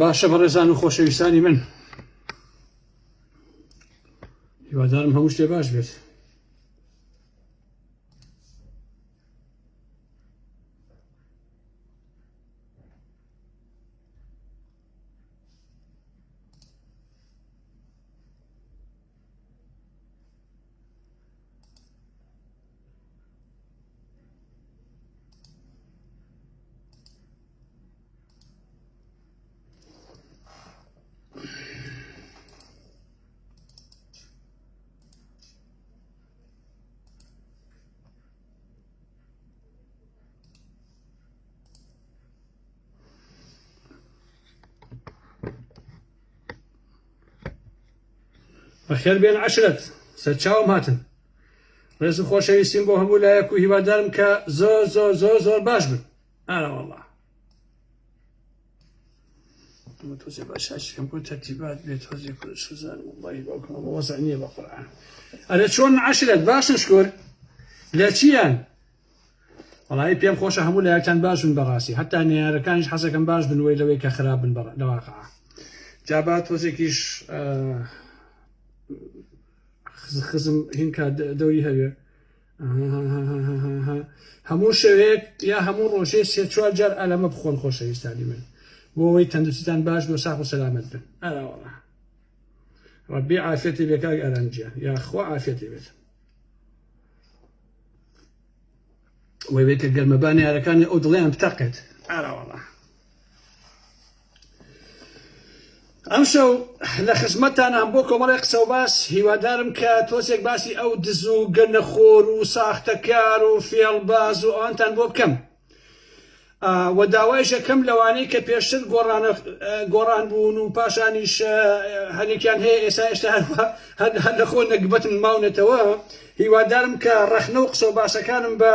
باشە بەڕێزان و خۆشەویستانی من، هیوادارم هەموو شتێ باش بێت. بەخێر بێن عەشرەت سەرچاوم هاتن. ڕێز و خۆشەویستیم بۆ هەموو لایەک و هیوادارم کە زۆر زۆر زۆر زۆر باش بن. ئارە وەڵڵا تۆزێ باشاشکەم بۆ تەرتیبات بێت تۆزێ سوزان وڵڵی باوکمە بە وەزع نییە بە قورئان. ئەرێ چۆن عەشرەت باشن شکۆر لە چیان؟ وەڵی پێم خۆشە هەموو لایەکتان باش بن بەڕاستی، هەتا نێارەکانیش حەزەکەم باش بن وەی لەوەی کە خراپ بن لە واقعە. جا با تۆزێکیش خزم هینکە دەوری هەوێ هەموو شەوێک یا هەموو ڕۆژێ سێ چوار جار ئەلەمە بخۆن خۆشەویستانی من بۆ ئەوەی تەندروستیتان باش بۆ ساح و سەلامەت بن. ئەرە وەڵڵا ڕەبی عافێتی بێ کاک ئەرەنجیە، یا خوا عافێتی بێت. وەی بێت کە گەرمەبانی یارەکانی ئەو دڵیان بتەقێت. ئەرە وەڵڵا ئەمشەو لە خزمەتتانان بۆ کۆمەڵی قسە و باس هیوادارم کە تۆزێک باسی ئەو دز و گەنەخۆر و ساختەکار و فێڵباز و ئەوانتان بۆ بکەم و داوایش یەکەم لەوانەی کە پێشتر گۆڕان بوون و پاشانیش هەنێکیان هەیە ئێستا هێشتا هەر لە خۆ نەگبەتن ماونێتەوە. هیوادارم کە ڕەخنە و قسە و باسەکانم بە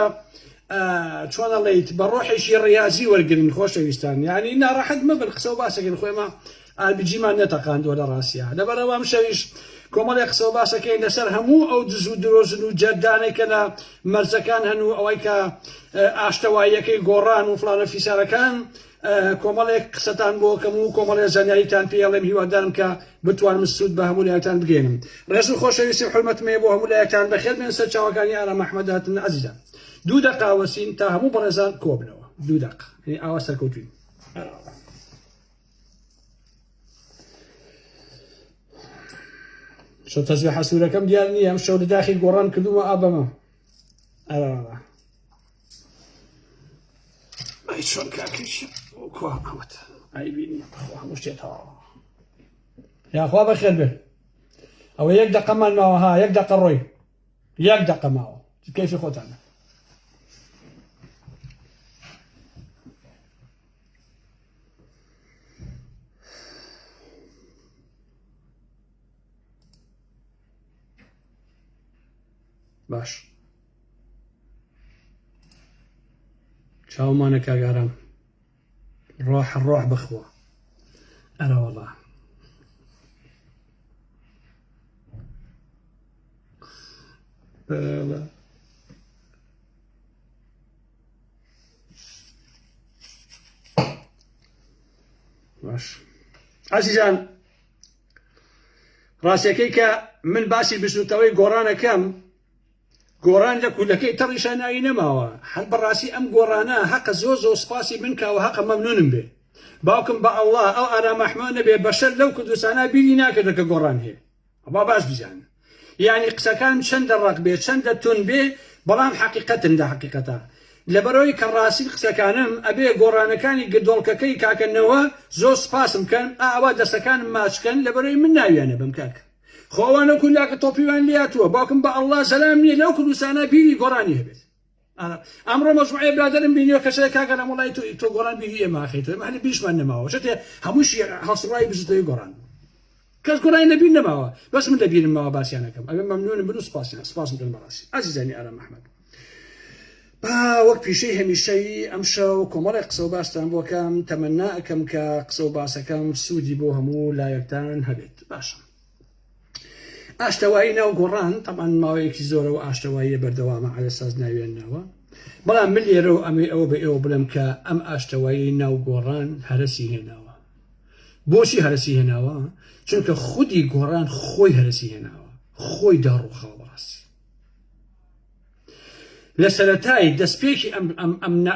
چۆنەڵێیت بە ڕۆحێکی ڕیازی وەرگرن خۆشەویستان، یعنی ناڕەحەت مەبن قسە و باسەکەن خۆیمە ئالبجیمان نەتەقاندووە لە ڕاستیە. لەبەرەوە ئەم شەویش کۆمەڵێک قسە و باسەکەین لەسەر هەموو ئەو دز و درۆزن و جەردانێک کە لە مەرجەکان هەن و ئەوەی کە ئاشتەواییەکەی گۆڕان و فڵانە فیسارەکان کۆمەڵێک قسەتان بۆ کەم و کۆمەڵێک زانیاریتان پێڵێم. هیوادارم کە بتوانم سوود بە هەموو لایەکتان بگەێنم. ڕێز و خۆشەویستی حورمەتمێ بۆ هەموو لایەکتان بەخێر بێن. سەرچاوەکانی ئارام ئەحمەد هاتن عەزیزان. 2 دقە وەسین تا هەموو بەڕێزان کۆبنەوە. 2 دقە یعنی ئاوا سەرکەوتوین. شو تەزبیح حەسوورەکەم دیار نییە، ئەم شەو لە داخی گۆڕان کردوومە ئابەمە. ئەرەوەڵا ئەی چۆن کاکەشی کوا ئەوەت ئای بینی هەموو شتێتەوە. یاخوا بەخێر بێن. ئەوە 1 دقەمان ماوە، ها 1 دقە ڕۆی 1 دقە ماوە کەیفی خۆتانە. باش چاومانە کاگارم ڕۆح بخوا. ئەرە وەڵڵا باش عەزیزان، ڕاستیەکەی کە من باسی بستوتەوەی گۆڕانەکەم، گۆڕان لە کولەکەی تەڕیشە ناوی نەماوە. هەر بەڕاستی ئەم گۆڕانە حەقە زۆر زۆر سپاسی بنکەوە، حەقە مەمنونم بێ. باوکم بە ئەڵڵا ئەو ئارام ئەحمەدە بێ بەشەر لەو کوردستانە بیری ناکردە کە گۆڕان هەیە. ئەوا باش بزانن، یعنی قسەکان چەندە ڕق بێ چەندە تون بێ بەڵام حەقیقەتن لە حەقیقەتە. لەبەرەوەی کە ڕاستی قسەکانم ئەبێ گۆڕانەکانی گدۆڵکەکەی کاکەنەوە زۆر سپاسم کەن ئاوا دەستەکانم ماچکەن لەبەرەوەی من ناویانە بم کاک خۆوانە کولاکە تۆپیوان لاتووە. باوکم بە ئەڵڵا سەلام نییە لەو کوردستانە بیری گۆڕانی هەبێت. ئەمڕۆ مەجموعەی برادەرم بینیوە کەسێک کاکە لە وڵای تۆ گۆڕان بیری ئێمە ئاخەیتەوە، ئەمە هەر بیشمان نەماوە. شتێ هەمووشی هەڵسوڕای بزوتەوەی گۆڕان کەس گۆڕانی لەبیر نەماوە، بەس من لەبیرم ماوە باسییانەکەم. ئەبێ مەمنونم بن و سپاسم کەن بەڕاستی. عەزیزانی ئارام ئەحمەد، با وەک پیشەی هەمیشەی ئەم شەو کۆمەڵێک قسە و باستان بۆکەم، تەمەنا ئەەکەم کە قسە و باسەکەم سوودی بۆ هەموو لایەکتان هەبێت. باشە، ئاشتەوایی ناو گۆڕان تەمان ماوەیەکی زۆرەوە ئاشتەواییە بەردەوامە عەلەساس ناوێننەوە، بەڵام من لێرە و ئەوە بە ئێوە بڵێم کە ئەم ئاشتەوایی ناو گۆڕان هەرەسی هێناوە. بۆچی هەرسی هێناوە؟ چونکە خودی گۆڕان خۆی هەرسی هێناوە، خۆی داڕوخاوە بەڕاستی. لە سەرەتای دەستپێکی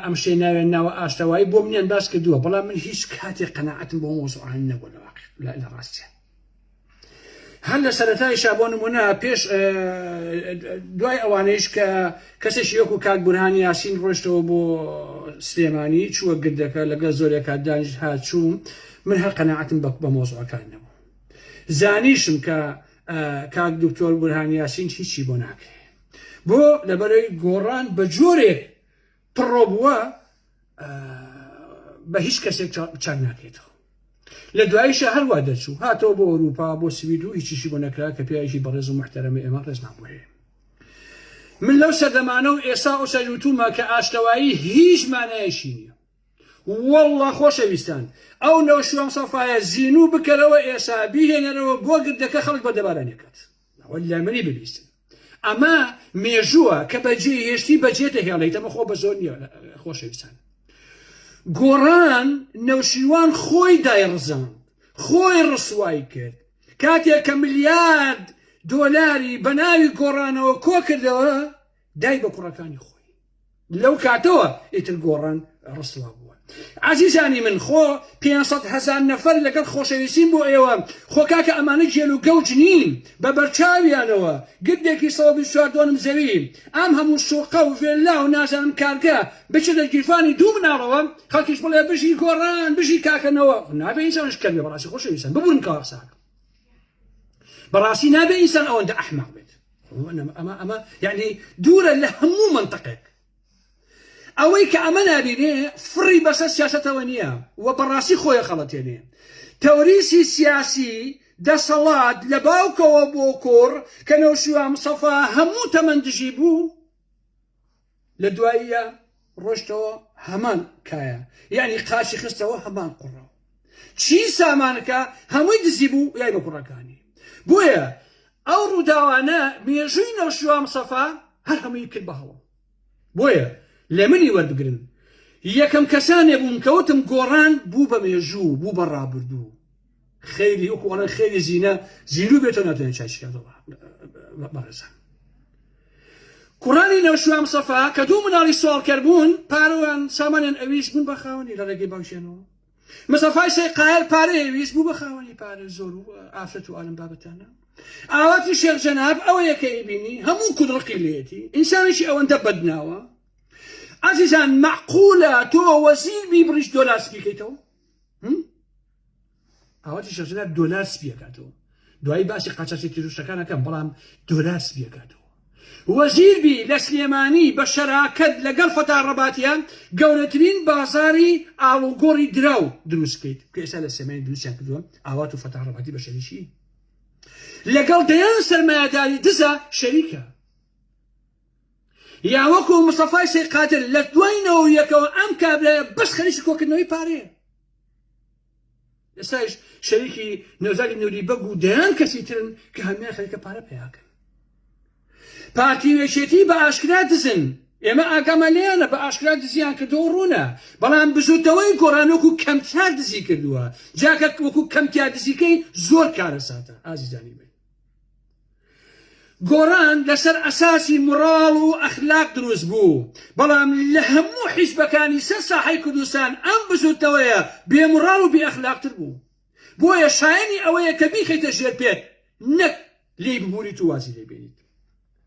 ئەم شوێناوێ ناوە ئاشتەوایی بۆ منیان باس کردووە، بەڵام من هیچ کاتێک قەناعەتم بۆ مۆزوعان نەبووە لە ڕاستیە. هەر لە سەرەتای شابۆ نمونە پێش دوای ئەوانەیش کە کەسێکی وەکو کاک بورهانی یاسین ڕۆیشتەوە بۆ سلێمانی چووە گردەکە لەگەڵ زۆرێکا دانیش هاتچوو، من هەر قەناعەتم بە مۆزوعەکان نەبوو. زانیشم کە کاک دکتۆر بورهانی یاسین هیچی بۆ ناکرێت، بۆ لەبەرەوەی گۆڕان بە جۆرێک پڕۆ بووە بە هیچ کەسێک چاک ناکرێتەوە. لە دواییشە هەروە دەچوو هاتەوە بۆ ئەوروپا بۆ سوید و هیچیشی بۆ نەکرا کە پیاوێکی بەڕێز و محتەرەمی ئێمە ڕێز نابووێ. من لەو سەردەمانە و ئێستا ئەو سەرجوتومە کە ئاشتەوایی هیچ مانایەشی نییە. وەڵڵا خۆشەویستان ئەو نەوشوام سەفایە زیینوو بکەرەوە ئێستا بیهێنەرەوە بۆ گردەکە خەڵک بە دەبارانێکات لە منی ببیستن. ئەمە مێژووە کە بەجێ هێشتی بەجێتە هێڵیت، ئەمە خۆ بە زۆر نییە خۆشەویستان. گۆڕان نەوشیروان خۆی دایڕزاند، خۆی ڕسوای کرد، کاتێک کە ملیارد دۆلاری بە ناوی گۆڕانەوە کۆ کردەوە دای بە کوڕەکانی خۆی. لەو کاتەوە ئیتر گۆڕان ڕسوا بووە. عزیزانی من خۆ 500,000 نەفەر لەگەڵ خۆشەویستیم بۆ ئێوە، خۆ کاکە ئەمانە جێل و گەوج نین بە بەرچاویانەوە گردێکی 124 زەوی ئەم هەموو شوقە و ڤێلا و نازانم کارگە بچێتە گیرفانی دوو مناڵەوە خەڵکیش بڵێ بژی گۆڕان بژی کاکەنەوە. نابێ ئینسانش کەمێ بەڕاستی خۆشەویستان ببوون کاوەساک بەڕاستی نابێ ئینسان ئەوەندە ئەحمەق بێت. ئەمە یعنی دوورە لە هەموو منطقێک. ئەوەی کە ئەمە نابینێ فڕی بەسەر سیاسەتەوە نییە و بەڕاستی خۆی خەڵەتێنێ. تەوریسی سیاسی دەسەڵات لە باوکەوە بۆ کۆڕ کە نەوشیروان مستەفا هەموو تەمەندژی بوو لە دواییە ڕۆشتەوە هەمان کایە، یعنی قاچی خستەوە هەمان قوڕەوە چی سامانەکە هەمووی دزی بوو یای بە کوڕەکانی. بۆیە ئەو ڕووداوانە مێژووی نەوشیروان مستەفا هەر هەمووی کرد بەهەوە. بۆیە لە منی وەربگرن یەکەم کەسانێ بووم کەوتم گۆڕان بوو بە مێژوو بوو بە ڕابردوو خەیری وەکوڵەن خەیری زیینوو بێتەوە ناتوانێت چاچیکاتەوە بەڕێزان. کوڕانی نەوشیروان مستەفا کە دوو مناڵی سوالکەر بوون پارەوان سامانیان ئەویست بوون بە خاوەنی لە ڕێگەی باوشێنەوە. مستەفای سەی قایل پارەی ئەویست بوو بە خاوەنی پارە زۆر و ئافرەت و ئالم بابەتانە. ئاواتی شێخ جەناب ئەوەیە کە ئەیبینی هەموو کودڕقی لێتی ئینسانێکی ئەوەندە بەدناوە. عزیزان معقولە تۆ وەزیری بڕیش دۆلار سپی بکەیتەوە؟ ئاواتی شێخ جەناب دۆلار سپی دەکاتەوە، دوایی باسی قاچاقی تیرۆشەکانەکەم، بەڵام دۆلار سپی دەکاتەوە. وەزیربی لە سلێمانی بە شەراکەت لەگەڵ فەتا ڕەباتیان گەورەترین بازاری ئاڵوگۆڕی دراو دروست بکەیت کە ئێستا لە سلێمانی دروستیان کردووە ئاوات و فەتا ڕەباتی بە شەریکی لەگەڵ دەیان سەرمایەداری دزە شەریکە. یا وەکو مستەفای سەی قادر لە دوایینەوە یەکەوە ئەم کابرایە بەس خەریکی کۆکردنەوەی پارەیە. ئێستاش شەریکی نەوزاری نووری بەگ و دەیان کەسی ترن کە هەمیان خەریکە پارە پێیاکەن. پارتیوێشێتی بە ئاشکرا دزن، ئێمە ئاگامە لێیانە بە ئاشکرا دزیان کردەوە ڕوونە، بەڵام بزوتەوەی گۆڕان وەکو کەمتیار دزی کردووە، جاکە وەکو کەمتیار دزیکەی زۆر کارەساتە. ئازیزانی من گۆڕان لەسەر ئەساسی موڕاڵ و ئەخلاق دروست بوو، بەڵام لە هەموو حیزبەکانی سەر ساحەی کوردستان ئەم بزوتەوەیە بێموڕاڵ و بێئەخلاقتر بوو. بۆیە شایەنی ئەوەیە کە بیخەیتە ژێر پێت نەک لێی ببووریت و وازی لێبێنیت.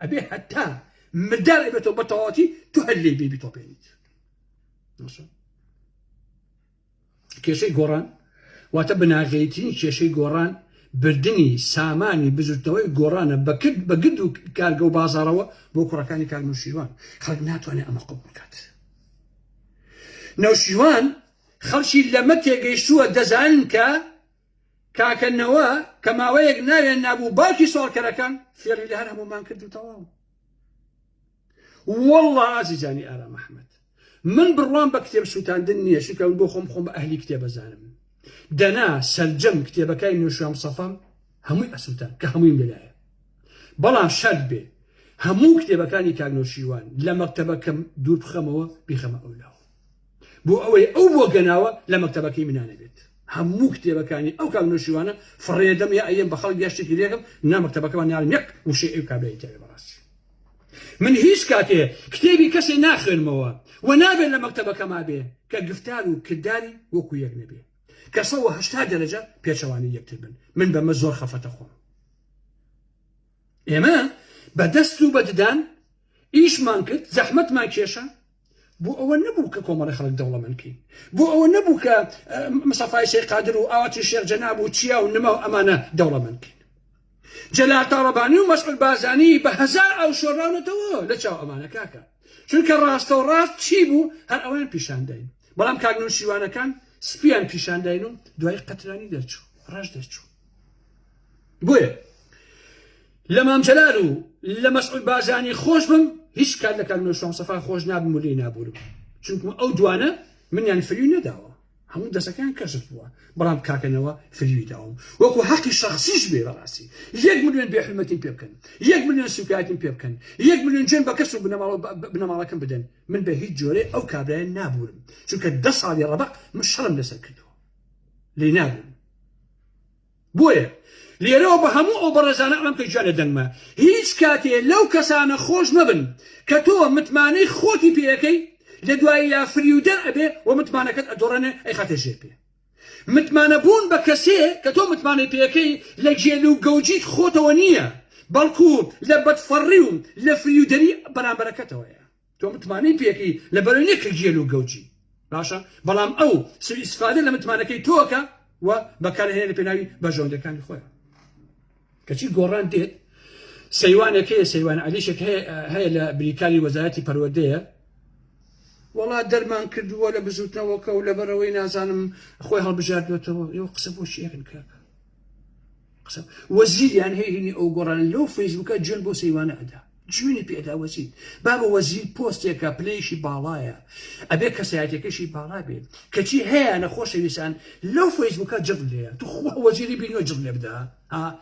ئەبێ هەتا مردار ئەبێتەوە بە تەواوەتی تو هەر لێ بێبی تۆپێنیت. کێشەی گۆڕان واتە بناغەیەترین کێشەی گۆڕان بردننی سامانی بزوتەوەی گۆڕانە بە گرد و کارگە و بازارەوە بۆ کوڕەکانی کاک نەوشیروان. خەڵک ناتوانێت ئەمە قبوڵ بکات. نەوشیروان خەڵکی لەمە تێگەیشتووە دەزانن کە کاکەنەوە کە ماوەیەک ناوێن نابوو باوکی سوالکەرەکان فێری لە هەر هەمومان کردوتەوە. وەڵڵا ئازیزانی ئارام ئەحمەد من بڕوان بە کتێب سووتاندن نییە، شکە بۆ خۆم بە ئەهلی کتێب بەزانم. دەنا سەرجەم کتێبەکانی نەوشیروان مستەفام هەمووی ئەسووتان کە هەموویم لەلایە، بەڵام شەرت بێ هەموو کتێبەکانی کاک نەوشیروان لە مەکتەبەکەم دوور بخەمەوە بیخەمە ئەولاوە بۆ ئەوەی ئەو بۆ گەناوە لە مەکتەبەکەی منانە بێت. هەموو کتێبەکانی ئەو کاک نوێشیوانە فڕێدەم یا ئەیەم بە خەڵک یا شتێکی لێکم نامەکتەبەکەمان ناڵم یەک وشەی ئەو کابرای تێ بەڕاستی من هیچ کاتێ کتێبی کەسێ ناخوێنمەوە و نابێت لە مەکتەبەکەما بێ کە گفتار و کردداری وەکو یەک نەبێ کە 180 دەرەجە پێچەوانی یەکتر بن من بەمە زۆر خەفەتە خۆم ئێمە بە دەست و بەددان ئیشمان کرد زەحمەتمان کێشە بۆ ئەوە نەبوو کە کۆمەڵی خەڵک دەوڵەمەندکەین بۆ ئەوە نەبوو کە مستەفای سەید قادر و ئاواتی شێخ جەناب و چیا و نما و ئەمانە دەوڵەمەندکەین جەلال تاڕەبانی و مەسعود بازانی بە هەزار ئەو شۆڕاونەتەوە لە چاو ئەمانە کاکە چونکە ڕاستە و ڕاست چی بوو هەر ئەوەیان پیشانداین بەڵام کاک نوێشیوانەکان سپیان پیشانداین و دوای قەترانی دەرچوو ڕەش دەرچوو بۆیە لە مام جەلال و لە مەسعود بازانی خۆش بم هیچ کات لە کاک نوێشیوان سەفا خۆش نابم و لێی نابورم چونکە ئەو دوانە منیان فریو نەداوە هەموو دەستەکان کەشف بووە بەڵام کاکەنەوە فریوی داوم وەکو حەقی شەخسیش بێ بەڕاستی 1 ملیۆن بێحرمەتیم پێ بکەن 1 ملیۆن سوکایەتیم پێ بکەن 1 ملیۆن جێن بە کەس و بنەماڵەکەم بدەن من بە هیچ جۆرێ ئەو کابرایە نابورم چونکە 10 ساڵی ڕەبەق من شەڕم لەسەر کردووە لێی نابووم بۆیە لێرەوە بە هەموو ئەو بەڕێزانە ئەڵم کە گوێنە دەنگمە هیچ کاتێ لەو کەسانە خۆش مەبن کە تۆ متمانەی خۆتی پێەکەی لە دوای یا فریودەر ئەبێ و متمانەکەت ئەدۆڕێنێ ئەی خاتە ژێر پێ متمانە بوون بە کەسێ کە تۆ متمانەی پێەکەی لە گێل و گەوجیت خۆتەوە نییە بەڵکو لە بەدفەڕی و لە فریودەری بەرامبەرەکەتەوەیە تۆ متمانەی پێەکەی لە بەرەوەی کە گێل و گەوجی باشە بەڵام ئەو سوء ئیستیفادە لە متمانەکەی تۆکە و بەکارهێنێ لە پێناوی بەژەوندەکانی خۆیان کەچی گۆڕان دێت سەیوانێکەیە سەیوان عەلیشێک هەیە لە بریکاری وەزارەتی پەروەردەیە وڵا دەرمان کردووە لە بزوتنەوەکە و لەبەرەوەی نازانم خۆی هەڵبژاردوێتەوە ئێوە قسە بۆ شیەکن کاکە قسە وەزیریان هەیە هینی ئەو گۆڕان لەو فەیسبووکە جوێن بۆ سەیوانە ئەدا جوێنی پێدا وەزیر با بە وەزیر پۆستێکە پلەیشی باڵایە ئەبێ کەسایەتەکەشی باڵا بێت کەچی هەیە نەخۆشەویستان لەو فەیسبووکە جڕ لێیە تو خۆ وەزیری بینیوە جڕ لێ بدە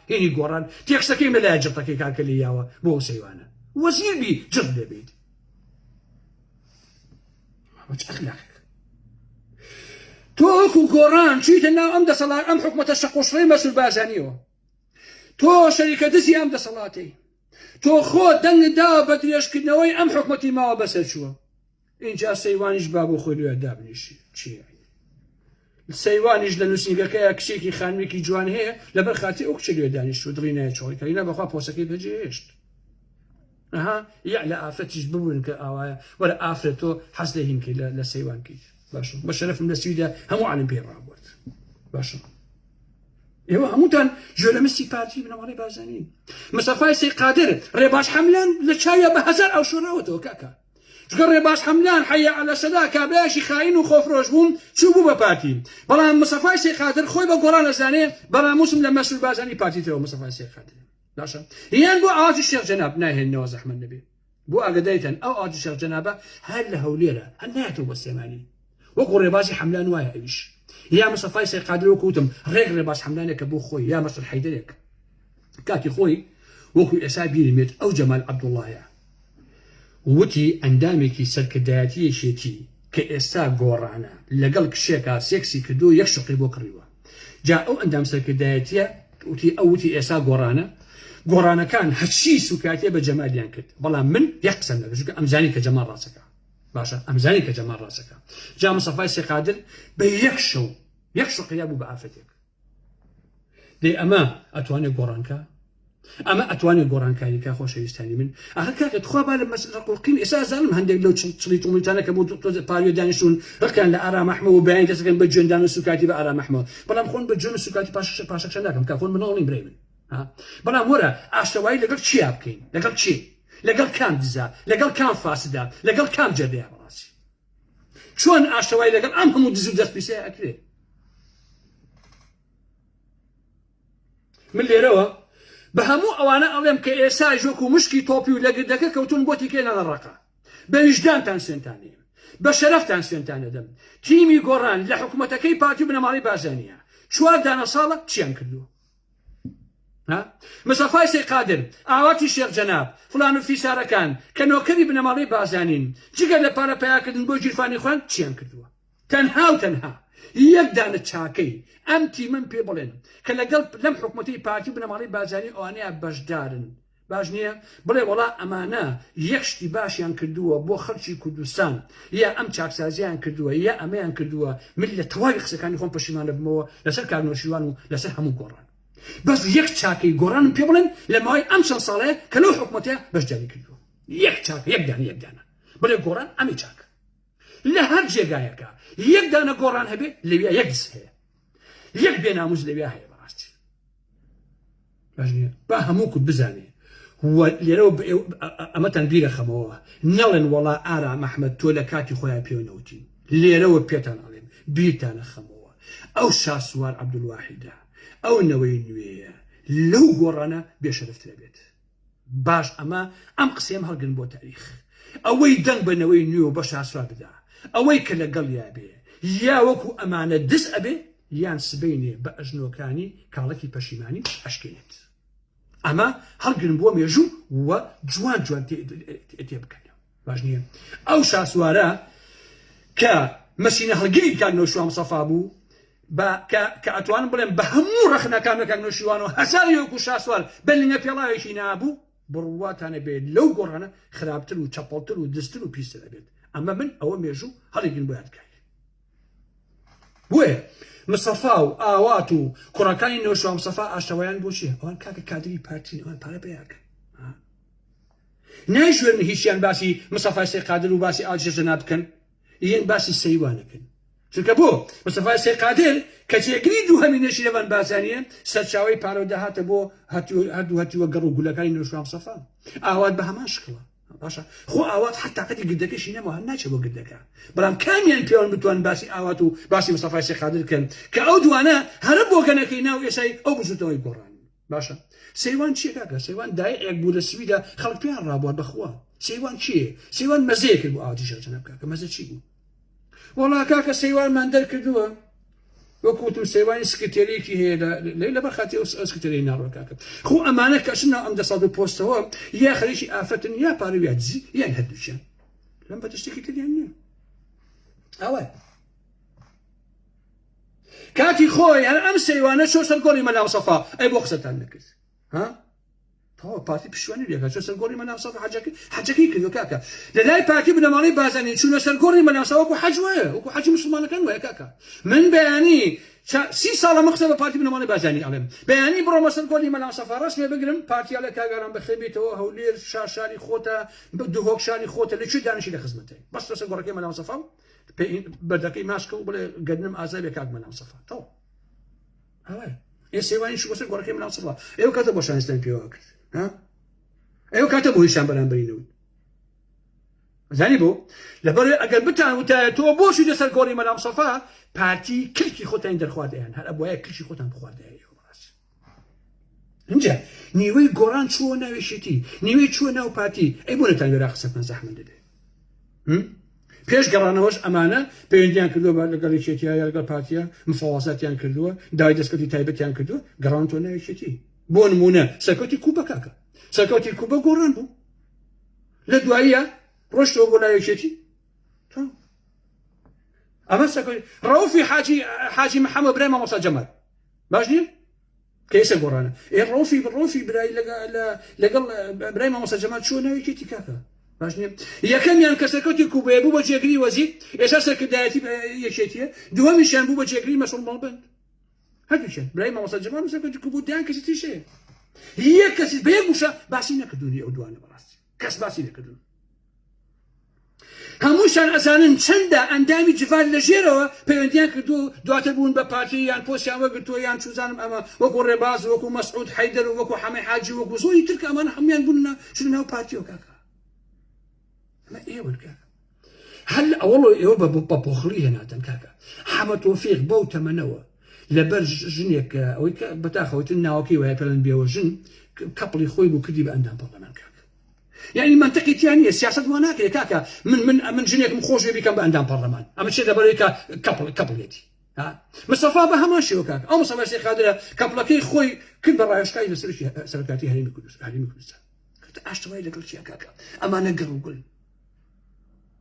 هینی گۆڕان تێکسەکەی مەلایە جڕتەکەی کاکە لێیاوە بۆ سەیوانە وەزیر بی جڕ لێ بێت أخلاقك تو أكو قران شيت الناو أمد صلاة أم حكمة الشقوشري مسؤول بازانيو تو شركة دزي أمد صلاتي تو خود دن دا بدريش كنوي أم حكمتي ما بس شو إن جاء سيوانيش بابو خلوه دابنيش شي يعني السيوانيش لنسيبك كيا كشيكي خانميكي جوان هي لبرخاتي أكشلو دانيش شو درينا شوي كلينا بخوا بوسكي بجيشت يعلى آفتش ببونك أوايا ولا آفتو حسدهين كي لسيوان كي باشا بشرف من السيدة همو عالم بين رابط باشا إيوه هموتان جولا مسي بارتي بنا مالي بازانين مسافاي سي قادر ريباش حملان لشايا بهزار أو شراوتو كاكا شكر ريباش حملان حي على سداكا بلاشي خاين وخوف روشبون شو بو بارتي بلا مسافاي سي قادر خوي بقران لساني بلا موسم لما سو بازاني بارتي تو مسافاي سي قادر باشا يعني بو آج الشيخ جناب ناهي النواز أحمد النبي بو أقديتا أو آج الشيخ جنابه هل له وليلة هل نهتو بالسيماني وقو رباسي حملان وايا إيش يا مصطفى سي قادر وكوتم ريق رباس حملانك أبو خوي يا مصر حيدريك كاكي خوي وكو إسابي الميت أو جمال عبد الله يعني وتي أندامك سركداتي شيتي كإسا قورانا لقلك شيكا سيكسي كدو يكشقي بوكريوه جاء أو أندام سركداتي وتي إسا قورانا كان هشي سكاتي بجمال ينكد بلا من يقسم لك أمزاني كجمال راسك باشا أمزاني كجمال راسك جاء مصطفى سي قادر بيكشو قيابه بعافتك دي أما أتواني قورانكا أما أتواني قورانكا لكا خوش يستاني من أهكاك تخوى بالمسألة قلقين إساس ظالم هندق لو تشليتو ميتانا كبو باريو دانشون ركان لأرى محمو وباين دسكن بجون دانو سكاتي بأرى محمو بلا مخون بجون سكاتي باشك شناكم كافون منولين بريمن بلا مورا أشتواي لقل شي أبكين لقل شي لقل كام دزا لقل كام فاسدا لقل كام جربيها براسي شون أشتواي لقل أمهم دزو دست بيسي أكري من اللي روا بهمو أوانا ألم كإيسا جوكو مشكي توبي ولقدك كوتون بوتي كينا الرقا بوجدان تانسينتاني بشرف تانسينتاني دم تيمي قران لحكومتكي باتي بنماري بازانيا شوار دانا صالة تشيان كردو مصطفى سي قادر أعواتي الشيخ جناب فلان في ساركان كانوا كذي بنماري بازانين جيجا لبارا بياكدن بو جيرفاني خوان تشيان كردو تنها یەکدانە چاکەی ئەم تیمەن پێ بڵێن کە لەگەڵ لەم حکوومەتی پارتی بنەماڵی بازانی ئەوانەیە بەشدارن باش نییە بڵێ وڵا ئەمانە یەک شتی باشیان کردووە بۆ خەڵکی کوردستان یا ئەم چاکسازیان کردووە یا ئەمەیان کردووە من لە تەواوی قسەکانی خۆم پەشیمانە بمەوە لەسەر کارنۆشیوان و لەسەر هەموو گۆڕان بەس یەک چاکەی گۆڕانم پێ بڵێن لە ماوەی ئەم چەند ساڵەیە کە لەو حکوومەتەیە بەشداری کردووە یەک چاکە یەکدانە بڵێ گۆڕان ئەمی چاکە لە هەر جێگایەکە یەکدانە گۆڕان هەبێ لەوێ یەک دەست هەیە یەک بێناموز لەوێ هەیە بەڕاستی باش نییە با هەموو کورد بزانێ لێرەوە ئەمەتان بیرە خەمەوە نەڵێن وەڵا ئارام ئەحمەد تۆ لە کاتی خۆیان پێوە نەوتین لێرەوە پێتان ئەڵێن بیرتانە خەمەوە ئەو شاسوار عەبدولواحیدە ئەو نەوەی نوێیە لەو گۆڕانە بێشەرفترە بێت باش ئەمە ئەم قسەم هەڵگرن بۆ تاریخ ئەوەی دەنگ بە نەوەی نوێ و بە شاسوار بدا ئەوەی کە لەگەڵ یابێ یا وەکو ئەمانە دەست ئەبێ یان سبەینێ بە ئەژنۆکانی کاڵەکی پەشیمانی ئەشکێنێت ئەمە هەڵگرن بۆ مێژوو وە جوان جوان تێ بکەن باش نییە ئەو شاسوارە کە مەسینە هەڵگیری کاک نەوشیوان مستەفا بوو کە ئەتوانم بڵێم بە هەموو ڕەخنەکان کاک نەوشیوان و هەزاری وەکو شاسوار بەلینە پێڵاوێکی نابوو بڕواتانە بێت لەو گۆڕانە خراپتر و چەپەڵتر و دستر و پیستر ئەبێت ئەمە من ئەوە مێژوو هەڵیگرن بۆ یادگاری بۆیە مستەفا و ئاوات و کوڕەکانی نەوشیوان مستەفا ئاشتەوایان بۆ چییە ئەوان کاکە کادری پارتین ئەوان پارە پێیاکەن نایژوێن هیچیان باسی مستەفای سێقادر و باسی ئاجێژە بکەن یەن باسی سەیوانەکەن چونکە بۆ مستەفای سێقادر کە جێگری دوو هەمینەشی لەوان بازانیە سەرچاوەی پارە و داهاتە بۆ هەردوو هەتیوە گەڕ و گولەکانی نەوشیوان مستەفا ئاوات بە هەمان شکڵە باشە خۆ ئاوات حتا قەتی گردەکەشی نەمەوە هەر ناچێت بۆ گردەکە بەڵام کامیان پێوان بتوان باسی ئاوات و باسی مستەفای سێقادر بکەن کە ئەو دوانە هەرە بۆ گەنەکەی ناو ئێسای ئەو بزوتەوەی گۆڕان باشە سەیوان چیە کاکە سەیوان دایەک بوو لە سویدا خەڵک پێیان ڕابوار بەخوا سەیوان چییە سەیوان مەزەیە کرد بۆ ئاواتی شەرجەنە بکە کە مەزە چی بوو وەڵا کاکە سەیوانمان دەرکردووە وەکوتم سەیوانی سکرتێرێکی هەیە لەبەر خاتی سکرتێرەی ناڕۆ کاکە خۆ ئەمانە کەشنا ئەم دەسەڵات و پۆستەوە یا خەریکی ئافەتن یا پارە یا دزی یان هەردووچیان لەم بە تشتێکی تریان نییە ئەوە کاتی خۆی هەر ئەم سەیوانە چۆ سەرگۆڕی مەلا مستەفا ئەی بۆ قسەتان نەکرد ها تەواو پارتی پشتیوانی لێکات چۆ سەرگۆڕی مەلا مستەفا حەجەکەی کردو کاکە لە لای پارتی بنەماڵەی بازرگانی چوونە سەرگۆڕی مەلا مستەفا وەکو حەج وایە وەکو حەجی موسڵمانەکان وایە کاکە من بەیانی 30 ساڵە مەقسە بە پارتی بنەماڵەی بازرگانی ئەڵێم بەیانی بڕۆمە سەرگۆڕی مەلا مستەفا ڕەسمێ بگرم پارتیا لە کاگەران بەخێبێتەوە هەولێر شاری خۆتە دوهۆک شاری خۆتە لەکوێ دانیشی لە خزمەتەی بەس سەرگۆڕەکەی مەلا مستەفا بەردەکەی ماسکە و بڵێ گەدنم ئازای بێ کاک مەلا مستەفا تەواو ئەوە ئێ سێوانی شو بەسەر گۆڕەکەی مەلا مستەفا ئێوە کاتە بۆ شانستان پێوە کرد ئێوە کاتە بۆ هیچان بەرامبەرینەوە زانی بۆ لەبەر ئەگەر بتان وتایە تۆ بۆشی لەسەر گۆڕی مەلا مستەفا پارتی کلکی خۆتان دەرخواردەیان هەر ئەبوایە کلکی خۆتان بخواردەیە اینجا نیوەی گۆڕان چووە ناوێشێتی نیوەی چووە ناو پارتی ئەی بۆ نەتان وێرا قسەتان زەحمە دەدێ پێش گەڕانەوەش ئەمانە پەیوەندیان کردووە لەگەڵ یەکێتیە یا لەگەڵ پارتیە مفاوەزاتیان کردووە داوای دەستکەوتی تایبەتیان کردووە گەڕان تۆ ناوێشێتی بۆ نمونە سەرکەوتی کوبە کاکە سەرکەوتی کوبە گۆڕان بوو لە دواییە ڕۆشتەوە بۆ ناوێشێتی ئەمە سەرکەوتی ڕەوفی حاجی محەممەد برای مامۆستا جەمال باش نییە کە ئێستا گۆڕانە ڕۆفی برای لەگەڵ برای مامۆستا جەمال چووە ناوێشێتی کاکە باش نییە یەکەمیان کە سەرکەوتی کوبەیە بوو بە جێگری وەزیر ئێستا سەرکردایەتی یەکێتیە دووەمیشیان بوو بە جێگری مەسوول مەڵبەند هەردووشیان برای مامۆستا جەمال و سەرکەوتی کوبوو دیان کەسی تریشەیە یەک کەسی بە یەک وشە باسی نەکردوونی ئەو دوانە بەڕاستی کەس باسی نەکردوون هەمووشان ئەزانن چەندە ئەندامی جڤار لە ژێرەوە پەیوەندیان کردو دواتر بوون بە پارتی یان پۆستیان وەگرتووە یان چوزانم ئەمە وەکو ڕێباز وەکو مەسعود حەیدەر و وەکو حەمەی حاجی وەکو زۆری ترک ئەمانە هەمویان بوون چونە ناو پارتیەوە کاکە ئەمە ئێوە کاکە هەل ئەوڵۆ ئێوە بە پۆخڵی هێناتەن کاکە حەمە تۆفیق بەو تەمەنەوە لەبەر ژنێک ئەوەی بەتاخەوەی ناوەکەی وایە پێڵەن بێوە ژن کەپڵی خۆی بوو کردی بە ئەندام پەرلەمان کاکە یعنی منطقی تیان نییە سیاست وان ناکرێت کاکە من ژنێکم خۆشوێ بیکەم بە ئەندام پەرلەمان ئەمە چێ دەبەرەوەی کە کەپڵێتی مستەفا بە هەمان شێوە کاکە ئەو مستەفا سێقادرە کەپڵەکەی خۆی کرد بە ڕایشکاری لەسەر سەرکاتی هەرێمی کوردستان ئاشتەوای لەگەڵ چیە کاکە ئەمانە گەڕ و گوڵ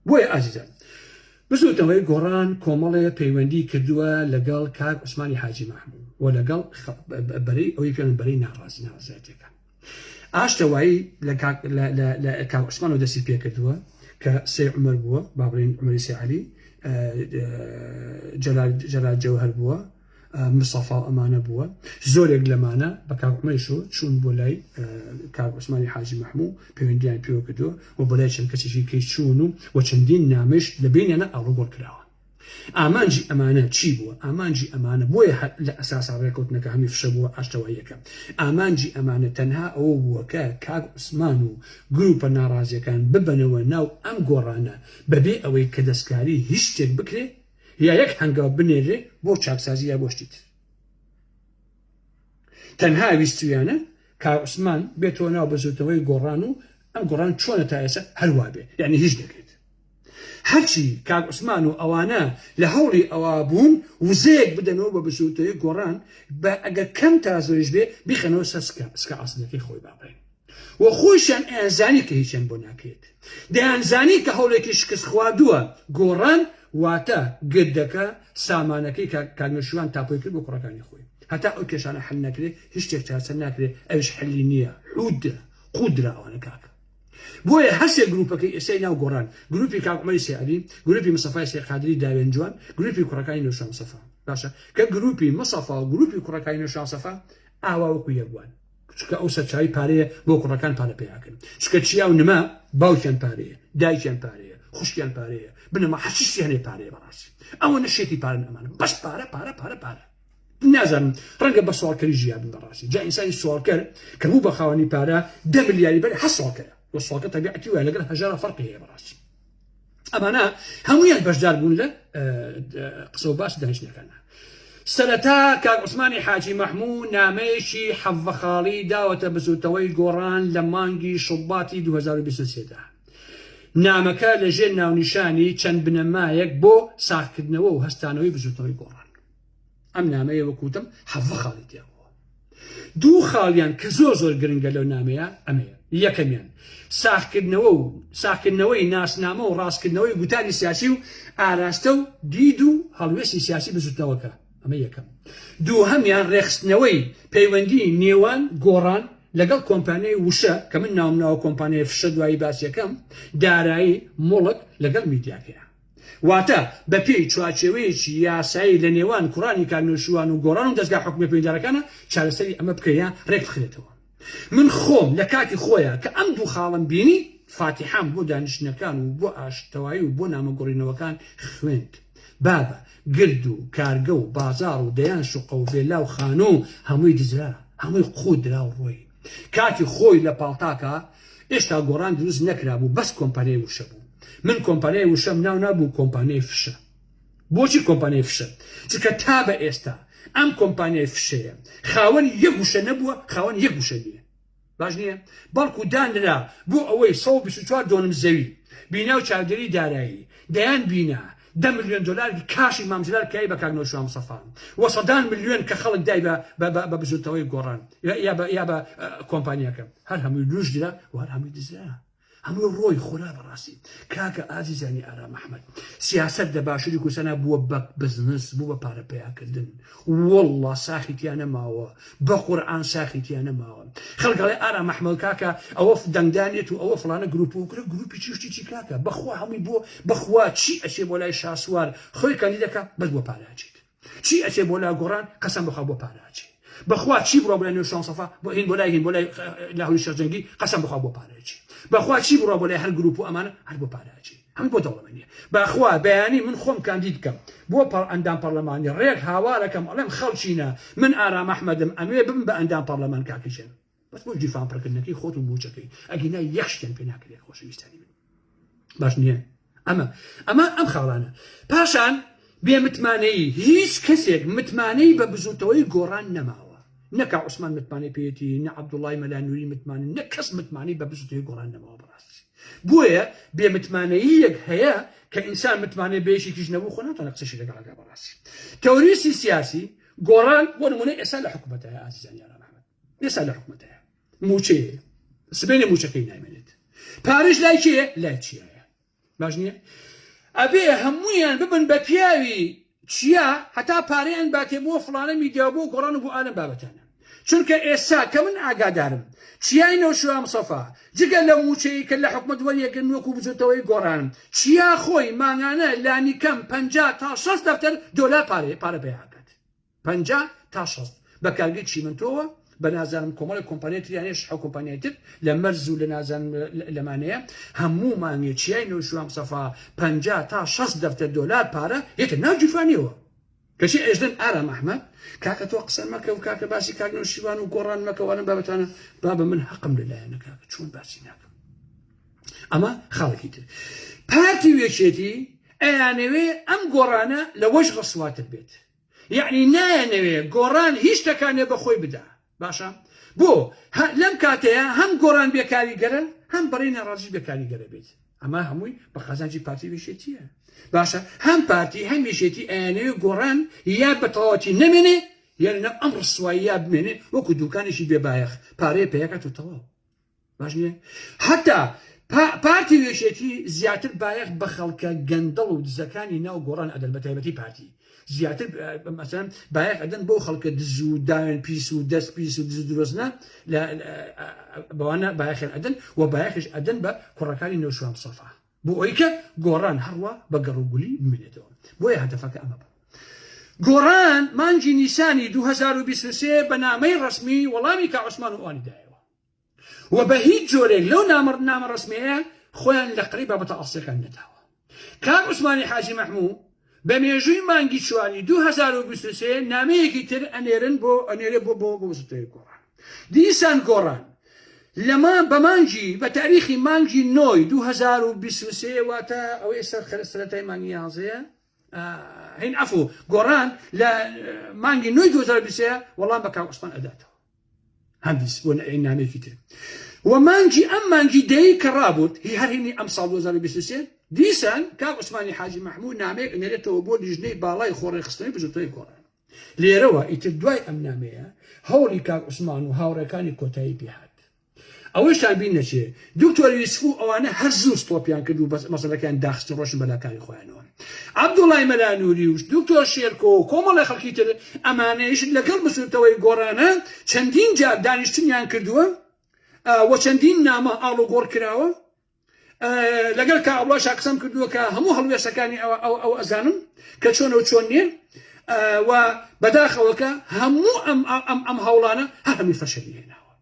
بۆیە ئازیزان بزوتەوەی گۆڕان کۆمەڵێ پەیوەندی کردووە لەگەڵ کاک عوسمانی حاجی مەحموود و لەگەڵ بەرەی ئەوەی پێڵێن بەرەی ناڕازیەکە ئاشتەوایی لە کاک عوسمانەوە دەستی پێ کردووە کە سێ عومەر بووە با بڵێن عومەری سێ عەلی جەلال جەوهەر بووە مصطفى ئەمانە بووە زۆرێک لەمانە بە کاک عومەریش چوون بۆ لای کاک عوسمانی حاجی مەحموود پەیوەندیان پێوە کردووە و بۆ لای چەند کەسێکی کەی چوون و چەندین نامەش لە بینیانە ئاڵوگۆڕ کراوە ئامانجی ئەمانە چی بووە ئامانجی ئەمانە بۆیە لە ئەساسا ڕێکەوتنەکە هەمی فشە بووە ئاشتەواییەکە ئامانجی ئەمانە تەنها ئەوە بووە کە کاک عوسمان و گروپە ناڕازیەکان ببەنەوە ناو ئەم گۆڕانە بەبێ ئەوەی کە دەستکاری هیچ شتێک بکرێ یا یەک هەنگاو بنێرێ بۆ چاکسازی یا بۆ شتیت تەنها ویستویانە کاک عوسمان بێتەوە ناو بەزوتەوەی گۆڕان و ئەم گۆڕان چۆنە تا ئێستا هەروە بێ یعنی هیچ دەکرێت هەرچی کاک عوسمان و ئەوانە لە هەوڵی ئەوە بوون وزەیەک بدەنەوە بە بەزوتەوەی گۆڕان بە ئەگەر کەم تا زۆریش بێ بیخەنەوە سکە ئاسنەکەی خۆی بابڕێن و خۆشیان ئەیانزانی کە هیچیان بۆ ناکرێت دەیانزانی کە هەوڵێکی شکست خواردووە گۆڕان واتە گردەکە سامانەکەی کاگنەشوان تاپۆی کرد بۆ کوڕەکانی خۆی هەتا ئەو کێشانە حل نەکرێت هیچ شتێک چارەسەر ناکرێت ئەوش حلی نییە قودرا ئەوانە کاکە بۆیە هەسێ گروپەکەی ئێستای ناو گۆڕان گروپی کاک عومەری سێ عەلی گروپی مستەفای سێ قادری داوێن جوان گروپی کوڕەکانی نەوشان مستەفا باشە کە گروپی مستەفا و گروپی کوڕەکانی نەوشان مستەفا ئاوا وەکو یەکوان چکە ئەو سەرچاوی پارەیە بۆ کوڕەکان پارە پێیاکەن چکە چیا و نما باوکیان پارەیە دایکیان پارەیە خوشکیان پارەیە بنەما هەرچیشتیان هەیە پارەیە بەڕاستی ئەوە نەشێتی پارن ئەمانە بەس پارە نازانم ڕەنگە بە سوالکەری ژیابن بەڕاستی جا ئینسانی سوالکەر کە بوو بە خاوەنی پارە 10 ملیاری بەری هە سوالکەرە و سوالکە تەبیعەتی وایە لەگەڵ هەژارە فەرقی هەیە بەڕاستی ئەمانە هەموویان بەشدار بوون لە قسە و باس دانیشتنەکانە سەرەتا کاک عوسمانی حاجی مەحموود نامەیەکی حەڤەخاڵی داوەتە بزوتەوەی گۆڕان لە مانگی شوباتی 2023دا نامەکە لەژێر ناونیشانی چەند بنەمایەک بۆ ساختکردنەوە و هەستانەوەی بزوتەوەی گۆڕان ئەم نامەیە وەکوتم حەڤە خاڵی تێبووە دوو خاڵیان کە زۆر گرنگە لەو نامەیە ئەمەیە یەکەمیان ساختکردنەوەی ناسنامە و ڕاستکردنەوەی گوتانی سیاسی و ئاراستە و دید و هەڵوێستی سیاسی بزوتەوەکە ئەمە یەکەم دووهەمیان ڕێخستنەوەی پەیوەندی نێوان گۆڕان لەگەڵ کۆمپانیای وشە کە من ناومناوە کۆمپانیای فشە دوایی باسیەکەم دارایی مڵک لەگەڵ میدیاکەیە واتە بە پێی چوارچێوەیەکی یاسایی لە نێوان کوڕانی کاگنەشوان و گۆڕان و دەستگا حکومە پەیوەندیدارەکانە چارەسەری ئەمە بکەیە ڕێک بخرێتەوە من خۆم لە کاتی خۆیە کە ئەم دوو خاڵم بینی فاتحام بۆ دانیشتنەکان و بۆ ئاشتەوایی و بۆ نامەگۆڕینەوەکان خوێند بابە گرد و کارگە و بازار و دەیان شوقە و بێلا و خانۆ و هەمووی دزرا هەمووی قودرا و ڕۆی کاتی خۆی لە پاڵتاکە ئێشتا گۆڕان دروست نەکرا بوو بەس کۆمپانیای وشە بوو من کۆمپانیای وشەم ناو نابوو کۆمپانیای فشە بۆچی کۆمپانیای فشە چکە تا بە ئێستا ئەم کۆمپانیای فشەیە خاوەن یەک وشە نەبووە خاوەن یەک وشە نییە باش نییە بەڵکو دانرا بۆ ئەوەی 124 دۆنم زەوی بینا و چاودێری دارایی دەیان بینا 10 ملیۆن دلار کاشی مامزلار کای بە کاگنەشوان مستەفا و 100 ملیۆن کە خەڵک دای بە بزوتەوەی گۆڕان یا بە کۆمپانیاکە هەر هەمووی دروست درا و هەر هەمووی دزرا هەمووی ڕۆی خۆرا بەڕاستی کاکە ئازیزانی ئارام ئەحمەد سیاسەت لە باشووری کوردستانە بووە بە بزنس بوو بە پارە پێیاکردن وەڵڵا ساخیتیان نەماوە بە قورئان ساخیتیان نەماوە خەڵک دەڵێ ئارام ئەحمەد کاکە ئەوە دەنگدانێت و ئەوە فڵانە گروپ و گروپی چی کاکە بەخوا هەمووی بۆ بەخوا چی ئەچێ بۆ لای شاسوار خۆی کەندی دەکە بەس بۆ پاراچیت چی ئەچێ بۆ لای گۆڕان قەسەم بخوا بۆ پاراچی بەخوا چی بڕۆ بۆ لای نوێژ شانسەفا بۆ هین بۆ لای لاهوری شەرجەنگی قەسەم بخوا بۆ پاراچی بەخوا چی بڕۆ بۆ لای هەر گروپ و ئەمانە هەر بۆ پاراچی هەموو بۆ دەوڵەمەندیە بەخوا بەیانی من خۆم کاندید بکەم بۆ ئەندام پەرلەمانی ڕێک هاوارەکەم ئەڵێم خەڵچینە من ئارام ئەحمەدم ئەمێ بم بە ئەندام پەرلەمان کاکەشێن بەس بۆ جیفان پڕکردنەکەی خۆت و موچەکەی ئەگینا یەک شتێن پێ ناکرێت خۆشەویستانی من باش نییە ئەم خاڵانە پاشان بێمتمانەیی هیچ کەسێک متمانەی بە بزوتەوەی گۆڕان نەماوە نەکە عوسمان متمانەی پێێتی نە عەبدوڵڵای مەلانووری متمانە نە کەس متمانی بە بزوتەوەی گۆڕان نەماوە بەڕاستی بۆیە بێمتمانەییەک هەیە کە ئینسان متمانەی بەیەشێکیش نەبوو خۆ ناتوانێت قسەشی لەگەڵەکە بەڕاستی تەوریستی سیاسی گۆڕان بۆ نمونەی ئێستا لە حکومەتەیە ئازیزانی ئارام ئەحمەد ئێستا لە حکومەتەیە موچەیە سبەینە موچەکەی نامێنێت پارەش لای کێیە لای چیایە باش نییە ئەبێ هەموویان ببن بە پیاوی چیا هەتا پارەیان باتێ بۆ فڵانە میدیا بۆ گۆڕان و بۆ ئالم بابەتانە چونکە ئێستا کە من ئاگادارم چیای نەوشوا مستەفا جگە لە موچەی کە لە حکومەت وەریەکەن وەکو بجوتەوەی گۆڕان چیا خۆی مانگانە لانی کەم 50 تا 60 دەفتەر دۆلار پارە پێیاکات 50 تا 60 بەکارگەی چیمنتۆوە بە نازانم کۆمەڵی کۆمپانیای تریانێش حەو کۆمپانیای تر لە مەرز و لە نازانم لەمانەیە هەموو مانگێ چیای نەوشوا مستەفا 50 تا 60 دەفتەر دۆلار پارە یەکە ناو جوفانیەوە کەشی ئێژدن ئارام ئەحمەد کاکە تۆ قسە مەکە و کاکە باسی کاکنەوشیوان و گۆڕان مەکەوانم بابەتانە بابە من حەقم لەلایەنە کاکە چۆن باسی ناکەم ئەمە خاڵێکی تر پارتی وێچێتی ئەیانەوێ ئەم گۆڕانە لە وەش ڕسواتر بێت یعنی نایەنەوێ گۆڕان هیچ شتەکانێ بەخۆی بدا باشە بۆ لەم کاتەیە هەم گۆڕان بێکاریگەرە هەم بەڕێ ناڕازی بێکاریگەرە بێت ئەمە هەمووی بە خەزانجی پارتی وێچێتیە باشە هەم پارتی هەم وێچێتی ئەیانەوێ گۆڕان یا بە تەواوەتی نەمێنێ یان ئەم ڕسوایی یا بمێنێ وەکو دوکانێکی بێبایەخ پارەیە پێیەکات و تەواو باش نییە هەتا پارتی وێچێتی زیاتر بایەخ بە خەڵکە گەندەڵ و دزەکانی ناو گۆڕان ئەدەن بە تایبەتی پارتی زیاتر مثلا بایەخ ئەدەن بۆ خەڵکە دز و داوێن پیس و دەست پیس و دز درۆزنە بەوانە بایەخیان ئەدەن و بایەخش ئەدەن بە کوڕەکانی نەوشوا مستەفا بۆ ئەوەی کە گۆڕان هەروە بە گەڕوگولی بمێنێتەوە بۆیە هەدەفەکە ئەمە بوو گۆڕان مانگی نیسانی 2023 بە نامەی ڕسمی وەڵامی کاک عوسمان و ئەوانی دایەوە و بە هیچ جۆرێک لەو نامە ڕسمیەیە خۆیان لە قڕی بابەتە ئەسڵیەکان نەداوە کاک عوسمانی حاجی مەحموود بە مێژووی مانگی چواری 2023 نامەیەکی تر ئەنێرن بۆ وزارەتی گۆڕان دیسان گۆڕان لەما بە مانگی بە تاریخی مانگی نۆی 2023 واتە ئەوەی سەرەتای مانگی 11 هین عفو گۆڕان لە مانگی نۆی 2023 وەڵام بە کاک عوسمان ئەداتەوە هەندیس بۆ نامەیەکی تر و مانگی ئەم مانگی دەی کە ڕابوت هەر هینی ئەم ساڵ 2023 دیسان کاک عوسمانی حاجی مەحموود نامەیەک ئەنێرێتەوە بۆ لیژنەی باڵای خۆڕێخستنەوەی بژوتەوەی گۆڕان لێرەوە ئیتر دوای ئەم نامەیە هەوڵی کاک عوسمان و هاوڕێکانی کۆتایی پێهات ئەوەشتان بین نەچێ دکتۆر یوسف و ئەوانە هەر زوو ستۆپیان کرد و مەسەلەکان داخستن ڕۆشن بەلاکانی خۆیانەوە عەبدوڵای مەلانووری و دکتۆر شێرکۆ و کۆمەڵی خەڵکی تر ئەمانەیش لەگەڵ بژوتەوەی گۆڕانە چەندین جار دانیشتنیان کردووە و چەندین نامە ئاڵ و گۆڕ کراوە لەگەڵ کاک عەبدوڵای قسەم کردووە کە هەموو هەڵوێستەکانی ئەو ئەزانم کە چۆنە و چۆن نییە و بەداخەوەکە هەموو ئەم هەوڵانە هەر هەمی فەشەلی هێناوە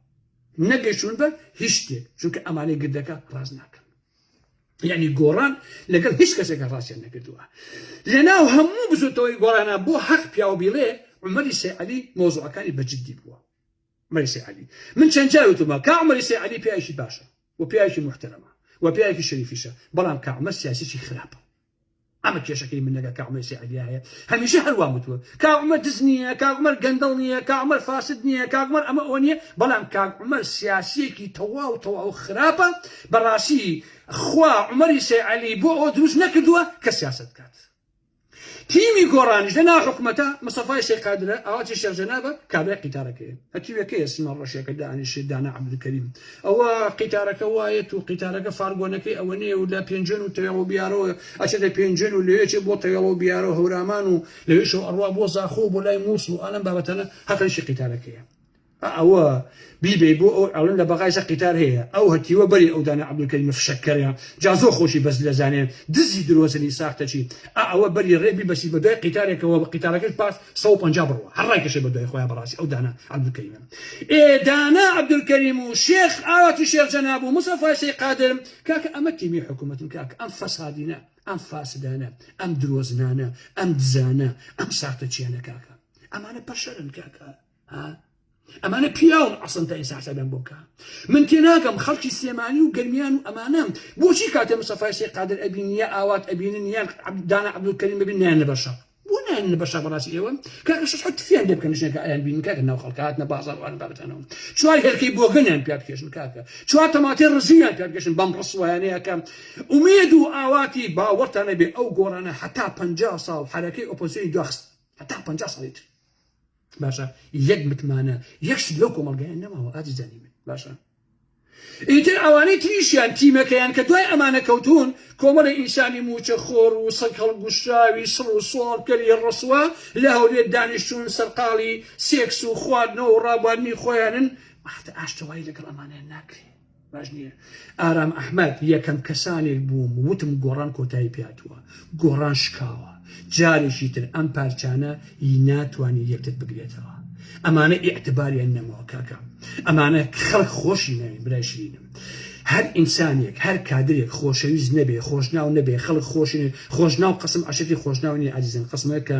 نەگەیشتون بە هیچ شتێک چونکە ئەمانەی گردەکە ڕاز ناکەن یعنی گۆڕان لەگەڵ هیچ کەسێکە ڕاستیان نەکردووە لەناو هەموو بزوتەوەی گۆڕانە بۆ حەق پیاو بیڵێ عومەری سێعەلی مۆزوعەکانی بەجددی بووە عومەری سێعەلی من چەند جار وتومە کاک عومەری سێعەلی پیاوێکی باشە و پیاوێکی محتەرەمە و پیاوێکی شەریفیشە بەڵام کاک عومەر سیاسیی خراپە ئەمە کێشەکەی من لەگەڵ کاک عومەر سێعەلی هەیە هەمیشە هەروە وتووە کاک عومەر دز نییە کاک عومەر گەندەڵ نییە کاک عومەر فاسد نییە کاک عومەر ئەمە ئەوە نییە بەڵام کاک عومەر سیاسیەکی تەواو خراپە بەڕاستی خوا عومەری سێعەلی بۆ ئەوە دروست نەکردووە کە سیاست کات تیمی گۆڕانیش لەناو حکومەتە مستەفای سێقادرە ئاواتی شێخ جەنابە کابرای قیتارەکەیە هەتیوەکەیە سیمان ڕەشیەکە دانیشێ دانا عەبدولکەریم ئەوە قیتارەکە وایەت و قیتارەکە فارگۆنەکەی ئەوە نییە و لە پێنجەن و تەوێڵ و بیارەوە ئەچێتە پێنجەن و لەوێچێ بۆ تەوێڵ و بیارە و هەورامان و لەوێشەوە ئەڕوا بۆ زاخۆ بۆ لای مووس و ئالەم بابەتەنە هەقەنشی قیتارەکەیە ئەوە بیبێ بۆ ئەو ئەڵەن لە بەغایسە قیتار هەیە ئەو هەتیوە بەری ئەو دانا عەبدولکەریم فشەکەرە جا زۆر خۆشی بەس لەزانێن دزی درۆزنی ساختەچی ئەوە بەری ڕێبی بەسی بە دوای قیتارێکەوە بە قیتارەکەی پاس 150 بڕوە هەر ڕایکەشێ بە دوای خۆیان بەڕاستی ئەو دانا عەبدولکەریمە دانا عەبدولکەریم و شێخ ئاواتی شێخ جەناب و مستەفای سێقادر کاکە ئەمە تیمی حکومەتن کاکە ئەم فەسادینە ئەم فاسدانە ئەم درۆزنانە ئەم دزانە ئەم ساختەچیانە کاکە ئەمانە پەشەرن کاکە ئەمانە پیاون ئەسڵن تا ئێستا حسابیان بۆ بکە من تێناگەم خەڵکی سلێمانی و گەرمیان و ئەمانە بۆچی کاتێ مستەفای سێقادر ئەبین یا ئاوات ئەبینن یان دانا عەبدولکەریم ببین نیان لە بەشە بۆ نیان لە بەشە بەڕاستی ئێوە کاکە شەش حوتفیان لێ بکەن نشنەکە ئەیان بینن کاکە ناو خەڵکە هاتنە بازاڕ وان بابەتانەوە چوار هێلکەی بۆگەنیان پیا بکێشن کاکە چوار تەماتەی ڕزیان پیا بکێشن بەم ڕسوایانەیە کە ئومێد و ئاواتی باوەڕتانە بێ ئەو گۆڕانە هەتا 50 ساڵ حرەکەی ئۆپۆزیسیۆنی دواخست هەتا 50 ساڵی باشە یەک متمانە یەکشت لەو کۆمەڵگەیان نەماوە ئاجزانی من باشە ئیتر ئەوانەی تریشیان تیمەکەیان کە دوای ئەمانە کەوتون کۆمەڵە ئینسانی موچە خۆر و سەگ هەڵگوشراوی سڕ و سۆڵکەری ڕسووە لە هەولێر دانیشتوون سەرقاڵی سێکس و خواردنەوە و ڕابواردنی خۆیانن وەختە ئاشتەوایی لەگەڵ ئەمانیان ناکرێ باش نییە. ئارام ئەحمەد یەکەم کەسانێک بووم وتم گۆڕان کۆتایی پێاتوە گۆڕان شکاوە جارێکی تر ئەم پارچانە ناتوانانی یەکتت بگرێتەوە ئەمانە ئیعتباریان نەمەوە کاکە ئەمانە خەڵک خۆشی ناوین برایشینم هەر ئینسانێک هەر کادرێک خۆشەویست نەبێ خۆشناو نەبێ خەڵک خۆشی خۆشناو قسم عشەتی خۆشناوی عزیزن قسمە کە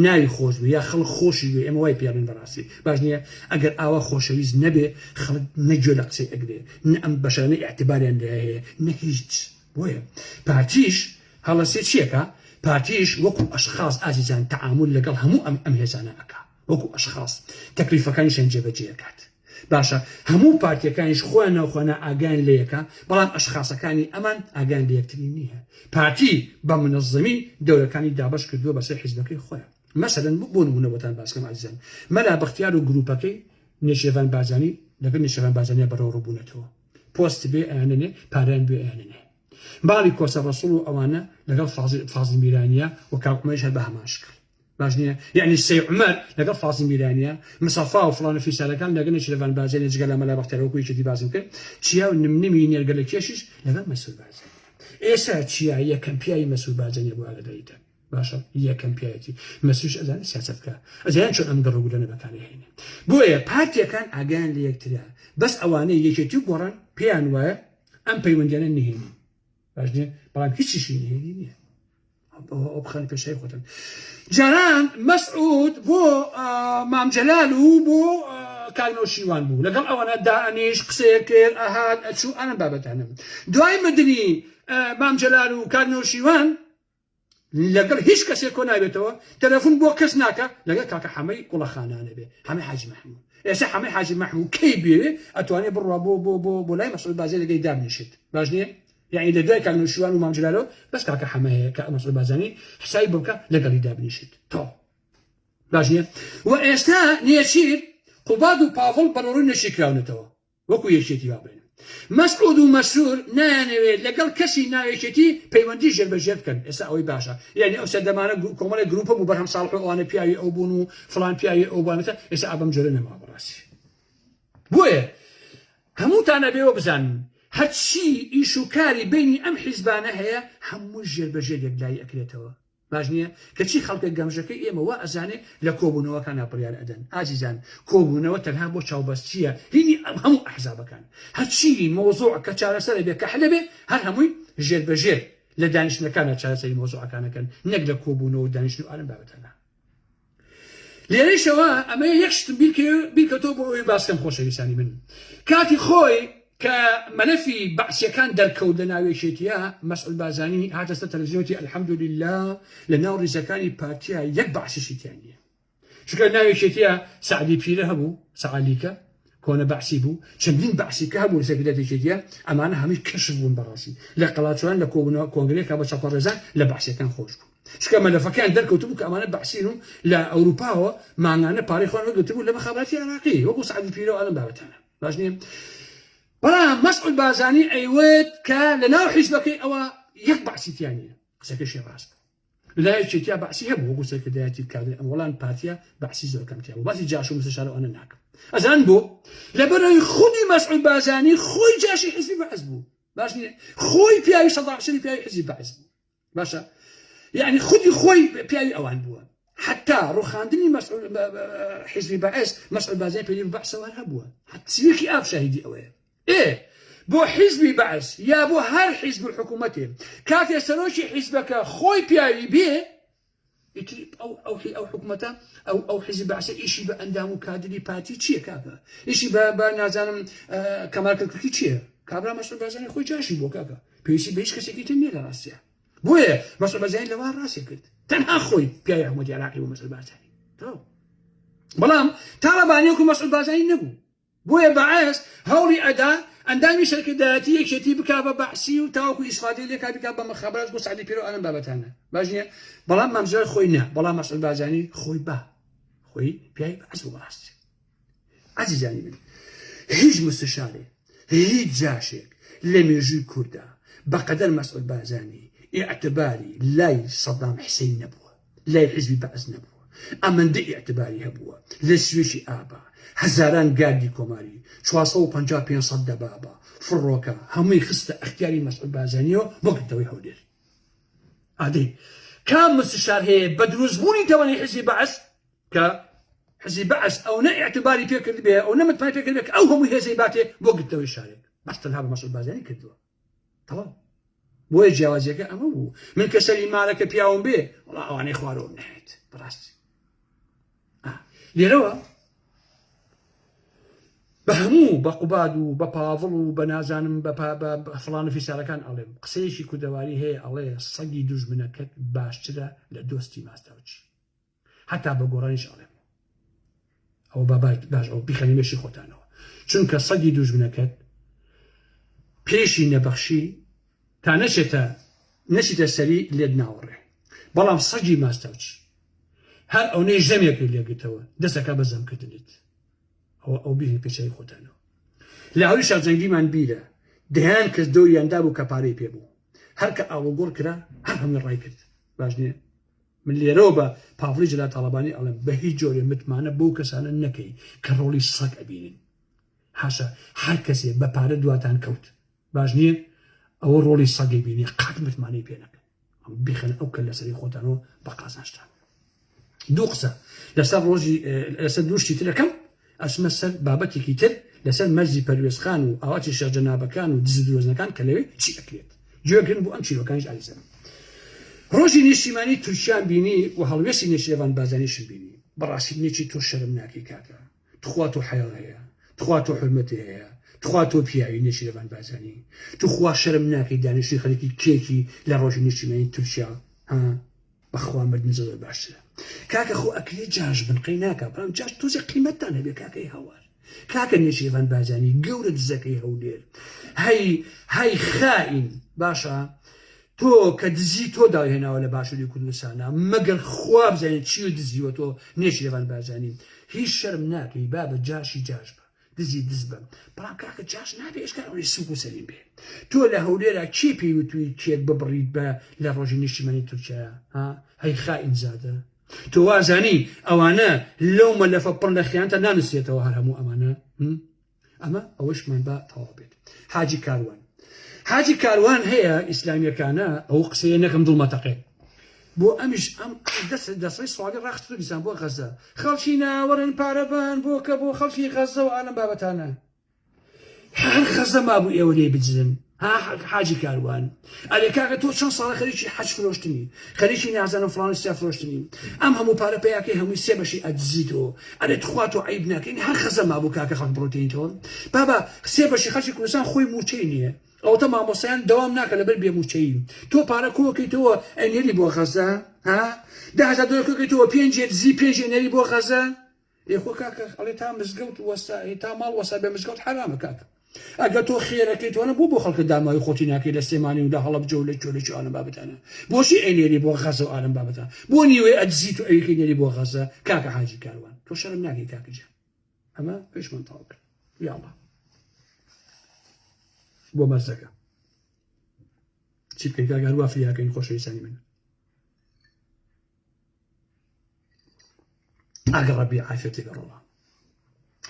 ناوی خۆش بێ یا خەڵک خۆشی بێ ئەمە وای پیاڵین بەڕاستی باش نییە ئەگەر ئاوا خۆشەویست نەبێ خەڵک نەگوێ لە قسەی ئەگرێ نە ئەم بەشانە ئیعتباریان لێ هەیە نە هیچ بۆیە پارتیش هەڵەسێ چیەکە پارتیش وەکو ئەشخاص ئازیزان تەعامل لەگەڵ هەموو ئەم هێزانە ئەکا وەکو ئەشخاص تەکلیفەکانیشان جێبەجێەکات باشە هەموو پارتیەکانیش خۆیان ناوخۆنا ئاگیان لە یەکە بەڵام ئەشخاصەکانی ئەمان ئاگیان لە یەکتری نییە پارتی بە منەظەمی دەورەکانی دابش کردووە بەسەر حیزبەکەی خۆیان مەسەلەن بۆ نمونەوەتان باسکەم عزیزان مەلا بەختیار و گروپەکەی نێچێڤان بازانی لەگەڵ نێچێڤان بازانیە بەڕێوە ڕووبوونەتەوە پۆست بێ ئەیانەنێ پارەیان بێ ئەیانەنێ باڵی کۆسە ڕەسوڵ و ئەوانە لەگەڵ فازڵ میرانیە و کاکومەش هەر بە هەمان شکل باش نییە یعنی سەی عومەر لەگەڵ فازڵ میرانیە مسەفا و فڵانە فیسالەکان لەگەڵ نێچێڤان بازانیە جگە لە مەلا بەختیارەوەکو یەکێتی بازم کرد چیا و نمنمی نێرگە لە کێشیش لەگەڵ مەسعود بارزانی ئێستا چیا یەکەم پیاوی مەسعود بارزانی بۆ ئاگاداریتە باشە یەکەم پیاوێتی مەسعودش ئەزانێت سیاسەت بکە ئەزانیان چۆن ئەم گەڕەگوولەنە بەکارهێنێ بۆیە پارتیەکان ئاگیان لە یەکترە بەس ئەوانەی یەکێتی و گۆڕان پێیان وایە ئەم پەیوەندیانە نهێنی باش نییە بەڵام هیچیشی نهێنی نییە ئەو بخەنە پێشای خۆتن جاران مەسعود بۆ مام جەلال و بۆ کاکنەوشیوان بوو لەگەڵ ئەوانە دانیش قسەیە کرد ئەهات ئەچوو ئەنە بابەتانم دوای مدنی مام جەلال و کاکنەوشیوان لەگەڵ هیچ کەسێک کۆ نابێتەوە تەلەفۆن بۆ کەس ناکە لەگەڵ کاکە حەمەی کوڵەخانانە بێ حەمەی حاجی مەحموود ئێستا حەمەی حاجی مەحموود کەی بێ ئەتوانێت بڕوا بۆ لای مەسعود بازرگانی لەگەڵی دابنیشێت باش نییە يعني لدوای کاکنەوشیوان و مام جەلالەوە بەس کاکە حەمە هەیە کە مەسعود بازرگانی حسابی بۆ بکە لەگەڵی دابنیشێت تۆ باش نییە و ئێستا نێچیر قوباد و پاڤڵ بەڕۆڕووی نەشیکراونەتەوە وەکو یەکێتی وابێن مەسعود و مەسرور نایانەوێت لەگەڵ کەسی ناوێکێتی پەیوەندی ژێربەژێر بکەن ئێستا ئەوەی باشە یعنی ئەو سەردەمانە کۆمەڵی گروپە بوو بەرهەم ساڵح ئەوانە پیاوی ئەو بوون و فڵان پیاوی ئەو بوانەتە ئێستا ئابەم جۆرە نەما بەڕاستی بۆیە هەمووتانە بێوە بزانن هەرچی ئیش و کاری بینی ئەم حیزبانە هەیە هەموو ژێربەژێر یەکلایی ئەکرێتەوە باش نییە کەچی خەڵکە گەمژەکەی ئێمە وا ئەزانێ لە کۆبوونەوەکان ناپڕیان ئەدەن ئازیزان کۆبوونەوە تەنها بۆ چاوبەستیە هینی هەموو ئەحزابەکان هەرچی مۆزوع کە چارەسەر بێ کە حلە بێ هەر هەمووی ژێربەژێر لە دانیشتنەکانە چارەسەری مۆزوعەکانەکەن نەک لە کۆبوونەوە و دانیشتن و ئالم بابەتانە لێرەیشەوە ئەمە یەکشتم بیرکەوتەوە بۆ ئەوەی باسکەم خۆشەویستانی من کاتی خۆی کە مەلەفی بەعسیەکان دەرکەوت لە ناوێشێتیە مەسعود بازرگانی هاتەستە تەلەڤیزیۆنی الحەمدولله لە ناو ڕیزەکانی پارتیە یەک بەعسیشیتیان نییە چونکە ناوێشێتیە سەعدی پیرە هەبوو سەعالیکە کۆنە بەعسی بوو چەندین بەعسیکە هەبوو سەکرێتێکێتیە ئەمانە هەمووی کەشف بوون بەڕاستی لە قەڵاچوان لە کۆبوونەوە کۆنگرێکا بە چاپەڕێزان لە بەعسیەکان خۆش بوو چکە مەلەفەکان دەرکەوت بوو کە ئەمانە بەعسین و لە ئەوروپاوە مانگانە پارەی خۆیان وەرگرت بوو لە مەخابراتی عێراقی وەکو سەعدی پیرە و ئەلەم بابەتانە باش نییە بەڵام مەسعود بازرگانی ئەیوێت کە لە ناو حیزبەکەی ئەوە یەک بەعسیتیان نییە قسەکەشی ڕاست لایەکێتیا بەعسی هەبوو وەکو سەرکردایەتی کادر ئەم وەڵام پارتیە بەعسی زۆر کەمتیە بوو باسی جاش و مستەشار ئەوانە ناکەم ئەزان بۆ لەبەرەوەی خودی مەسعود بازرگانی خۆی جاشی حیزبی بەعس بوو باش نییە خۆی پیاوی سەداعشەری پیاوی حیزبی بەعس بوو باشە يعني خودی خۆی پیاوی ئەوان بووە حتى ڕوخاندنی حیزبی بەعس مەسعود بازرگانی پێی بەعسەوار هەبووە سیوێکی ئاب شاهیدی ئەوەیە بۆ حیزبی بەعس یا بۆ هەر حیزب الحکوومەتێ کاتێ سەرۆکی حیزبەکە خۆی پیاوی بێ ئەو حکوومەتە ئەو حیزب بەعسە ئیشی بە ئەندام و کادری پارتی چییە کاکە ئیشی بە نازانم کەمال کەرکووکی چییە کابرا مەسعود بازرگانی خۆی جاشی بۆ کاکە پێویستی بە هیچ کەسێکی تر نییە لە ڕاستیە بۆیە مەسعود بازرگانی لەوان ڕاستی کرد تەنها خۆی پیاوی حکوومەتی عێراقی بۆ مەسعود بازرگانی بەڵام تاڵەبانی وەکو مەسعود بازرگانی نەبوو بۆیە بەعس هەوڵی ئەدا ئەندامی سەرکردایەتی یەکێتی بکا بە بەعسی و تاوەکو ئیسفادەی لێ بکا بە مەخابرات بۆ سەعدی پیرە و ئەلەم بابەتانە باش نییە بەڵام مام جەلال خۆی نا بەڵام مەسعود بازرگانی خۆی خۆی پیاوی بەعس بوو بەڕاستی عەزیزانی من هیچ مستشارێ هیچ جاشێک لە مێژووی کووردا بەقەدەر مەسعود بارزانی ئیعتباری لای سەدام حسین نەبووە، لای حیزبی بەعز نەبووە، ئەمەندە ئیعتباری هەبووە لە سوێشی ئابا، هەزاران گاردی کۆماری 450-500 دەبابە فڕۆکە هەمووی خستە ئەختیاری مەسعود بارزانیەوە بۆ گرتەوەی هەولێر. ئادەی کام مستشار هەیە بە دروستبوونی تەوەنی حیزبی بەعز کە حزب بەعز ئەو نە ئیعتباری پێکرد بێ ئەو نەمتمای پێکرد بێ ئەو هەموو هێزەی باتێ بۆ گرتەوەی شارێک بەس تەنها بە مەسعود بارزانی کردووە. تەواو بۆیە جیاوازیەکە ئەمە بوو. من کە سەری مارەکە پیاوم بێ وەڵا ئەوانەی خوارەوە نەهێت بەڕاستی. لێرەوە بە هەموو بە قوباد و بە پاڤڵ و بە نازانم بە فڵان و فیسارەکان ئەڵێم قسەیەکی کوردەواری هەیە ئەڵێ سەگی دوژمنەکەت باشترە لە دۆستی ماستەوچی. هەتا بە گۆڕانیش ئەڵێم ئەو بابایت باش ئەو بیخەنی مێشی خۆتانەوە، چونکە سەگی دوژمنەکەت پێشی نەبەخشی تا نەچیتە سەری لێت ناوەڕێ، بەڵام سەگی ماستەوچی هەر ئەو نەی ژەمێکی لێگرتەوە دەستەکە بە زەمکردنیت. ئەو بیهی پێچەی خۆتانەوە. لە هەوری شارجەنگیمان بیرە دەیان کەس دۆیاندا بوو کە پارەی پێبوو، هەر کە ئاڵوگۆڕ کرا هەر هەمووی ڕای کرد. باش نییە؟ من لێرەوە بە پاڤڵی جەلال تاڵەبانی ئەڵێم بە هیچ جۆرێ متمانە بەو کەسانە نەکەی کە ڕۆڵی سەگ ئەبینن. حاشا هەر کەسێ بە پارە دواتان کەوت باش نییە ئەوە ڕۆڵی سەگی بینی قەت متمانەی پێ نەکەن. بیخەن ئەو کە لەسەری خۆتانەوە بە قازانشتان. دوو قسە لەسەر ڕۆژی لەسەر دووشتی ترەکەم ئەچمە سەر بابەتێکی تر لەسەر مەرجی پەروێزخان و ئاواتی شێرجەنابەکان و دز درۆزنەکان کە لەوێ چی ئەکرێت گوێگرن بۆ ئەم چیرۆکانیش ئالیزەن. ڕۆژی نیشتیمانی تورکیان بینی و هەڵوێستی نێچیروان بارزانیشم بینی بەڕاستی نێکی تۆ شەرم ناکەی کاکە، تخوا تۆ حەیا هەیە، تخوا تۆ حورمەتی هەیە، تخوا تۆ پیاوی نێچیروان بارزانی، تخوا شەرم ناکەی دانیشتی خەڵکی کێکی لە ڕۆژی نیشتیمانی تورکیا بەخوا مردن زۆر باشترە. کاکە خۆ ئەکرێ جاش بن قەی ناکە بەڵام جاش تۆزێ قیمەتتان هەبێ کاکەی هەوار. کاکە نێچیروان بارزانی گەورە دزەکەی هەولێر هەی خائین باشە تۆ کە دزی تۆ داهێناوە لە باشووری کوردستانە مەگەر خوا بزانێت چی و دزیوە تۆ نێچیروان بارزانی هیچ شەرم ناکەی با بە جاشی جاش بە دزی دز بە بەڵام کاکە جاش نابێ ئێشکارەوەی سوک و سەلیم بێ. تۆ لە هەولێرە چی پێیوتوی کێک ببڕیت بە لە ڕۆژی نیشتیمانی تورکیا هەی خائین زادە تۆ وازانی ئەوانە لەو مەلەفە پڕ لە خیانتە نانووسێتەوە هەر هەموو ئەمانە. ئەمە ئەوەشمان بە تەواو بێت. حاجی کاروان هەیە ئیسلامیەکانە ئەو قسەیە نەکەم دڵمەتەقێ بۆ ئەمیش ئەم دەسەی سوالی ڕاخت بیزان بۆ غەزە خەڵکی ناوەرن پارەبان بۆ کە بۆ خەڵکی غەزە و ئالەم بابەتانە هەر غەزە مابوو ئێوە لێ بجزن حاجی کاروان ئەلێ کاکە تۆ چەند ساڵە خەریکی حەج فرۆشتنی خەریکی نازانم فڵانسیا فرۆشتنی ئەم هەموو پارە پێیاکەی هەمووی سێ بەشی ئەدزیتەوە ئەلێ تخوا تۆ عیب ناکەین هەر غەزە مابوو کاکە خەڵک بڕۆتێنیتەوە بابا سێ بەشی خەڵکی کوردستان خۆی موچەی نییە ئەوتە مامۆسایان دەوام ناکە لەبەر بێموچەیی تۆ پارە کۆکەیتەوە ئەنێری بۆ غەزە $10,000 پێنجێت زی پێنج ئەنێری بۆ غەزە خۆ کاکە ئەڵێ تا مزگەوت وەسا تا ماڵ وەسا بێ مزگەوت حرامە کاکە ئەگە تۆ خێرەکەیتوانە بۆ خەڵکە داماوی خۆتی ناکەی لە سێمانی و لە هەڵەبجە و لە جۆلەی ئالەم بابەتانە بۆچی ئەنێری بۆ غەزە و ئالەم بابەتە بۆ نیوێ ئەدزیت و ئەویکەی نێری بۆ غەزە کاکە حاجی کاروان تۆ شەرم ناکەی کاکە جان ئەمە پێشمان تەواو کرد یاڵڵا بۆ مەرزەکە چی بکەین کاکە هەروە فریاکەین خۆشەویستانی من ئەگەر ڕەبی عافێتی بەڕۆڵە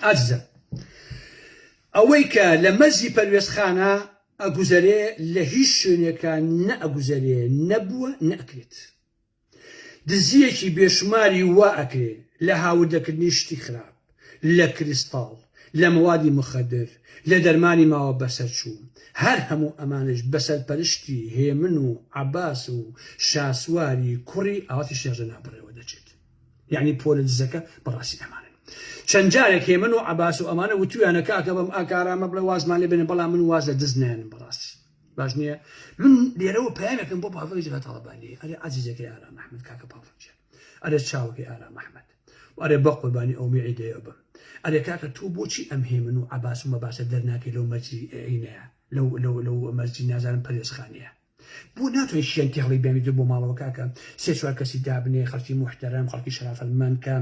ئاجزە ئەوەی کە لە مەرجی پەروێزخانە ئەگوزەرێ لە هیچ شوێنێکە نە ئەگوزەرێ نەبووە نەئەکرێت دزیەکی بێشماری وا ئەکرێ لە هاوردەکردنی شتی خراپ لە کریستاڵ لە موادی مخەدر لە دەرمانی ماوە بەسەرچوو هەر هەموو ئەمانش بەسەرپەرشتی هێمن و عەباس و شاسواری کوڕی ئاواتی شێرجەنابڕێەوە دەچێت یعنی پۆلە دزەکە بەڕاستی ئەمانن چەند جارێک هێمن و عەباس و ئەمانە وتویانە کاکە بەم ئاکارامە بڵێ وازمان لێ بێنێ بەڵام من واز لە دز نایەنم بەڕاستی باش نییە من لێرەوە پەیامێکم بۆ پاڤڵی جەلال تاڵەبانی ئەرێ عەزیزەکەی ئارام ئەحمەد کاکە پاڤڵجان ئەرێ چاوەکەی ئارام ئەحمەد ئەرێ بە قوربانی ئەو میعیدەیە بم ئەرێ کاکە تۆ بۆچی ئەم هێمن و عەباس و مەباسە دەرناکەی لەو مەرجی عینەیە لەو مەرجی نازانم پەروێزخانەیە بۆ ناتوانێت شیان تێڵی بێنیت بۆ ماڵەوە کاکە سێ چوار کەسی دابنێ خەڵکی محتەرەم خەڵکی شەرافەتمەند کە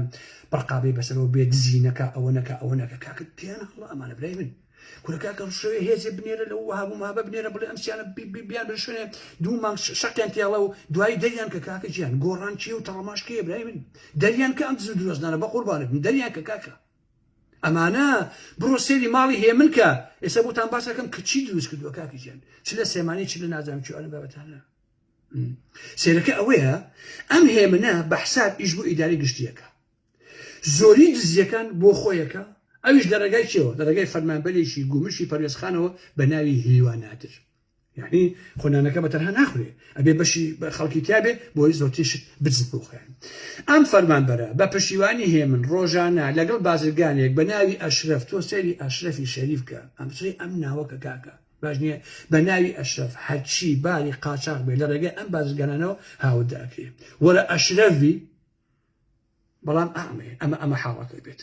بەرقابەی بەسەرەوە بێ دزی نەکا ئەوە نەکا ئەوە نەکە کاکە تیانە هەڵە ئەمانە برای من کورەکە ڕشوێ هێزێ بنێرە لە وهابوو مابە بنێرە بڵێ ئەمسیانە بیان بە شوێنێ دوو مانگ شەقیان تێڵە و دوایی دەریان کە کاکە گیان گۆڕان چیە و تەڵەماش کێ برای من دەریان کە ئەم دز و درۆزنانە بە قوربانت من دەریان کە کاکە ئەمانە بڕۆ سێری ماڵی هێمن کە ئێستا بۆتان باس دەکەم کە چی دروست کردووە کاکە گیان چ لە سێمانی چ لە نازانم چی ئەوە بابەتانە سێرەکە ئەوەیە ئەم هێمنە بە حساب ئیش بۆ ئیداری گشتیەکە زۆری دزیەکان بۆ خۆیەکە ئەویش دەرەگای چێەوە دەرەگای فەرمانبەرێکی گومشی پەروێزخانەوە بە ناوی هیواناتر یعنی خۆنانەکە بە تەنها ناخورێ ئەبێ بەشی خەڵکی تیابێ بۆی زۆرتیشت بزت بۆ خۆیان ئەم فەرمانبەرە بە پشتیوانی هێمن ڕۆژانە لەگەڵ بازرگانێک بە ناوی ئەشرەف تۆ سەیری ئەشرەفی شەریف کە ئەمچی ئەم ناوەکە کاکە باش نییە بە ناوی ئەشرەف هەرچی باری قاچاق بێ لە ڕێگەی ئەم بازرگانانەوە هاوداکرێ وەرە ئەشرەفی بەڵام ئەمە حاڵەکە بێت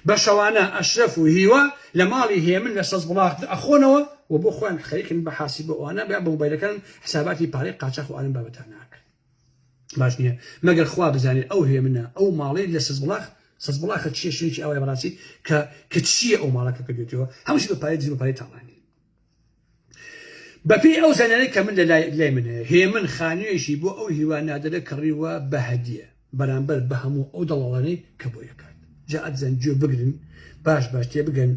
بە شەوانە ئەشرەف و هیوە لە ماڵی هێمن لە سەزبڵاق ئەخۆنەوە و بۆ خۆیان خەریکن بە حاسی بە ئەوانە بە مۆبایلەکان حساباتی پارەی قاچاق و ئالم بابەتان ناکەن باش نییە مەگەر خوا بزانێت ئەو هێمنە ئەو ماڵی لە سەزبڵاخە چیە شوێکی ئەوەی بەڕاستی کە چییە ئەو ماڵەکە کردوێتەوە هەمووشی بە پارەی دزی بە پارەی تاڵانی بەپێی ئەو زانانەی کە من لای من هەیە هێمن خانوویەشی بۆ ئەو هیوان نادرە کڕیوە بە هەدیە بەرامبەر بە هەموو ئەو دەڵڵانەی کە بۆ یەکات جا ئەتزەن گوێ بگرن باش تێ بگەن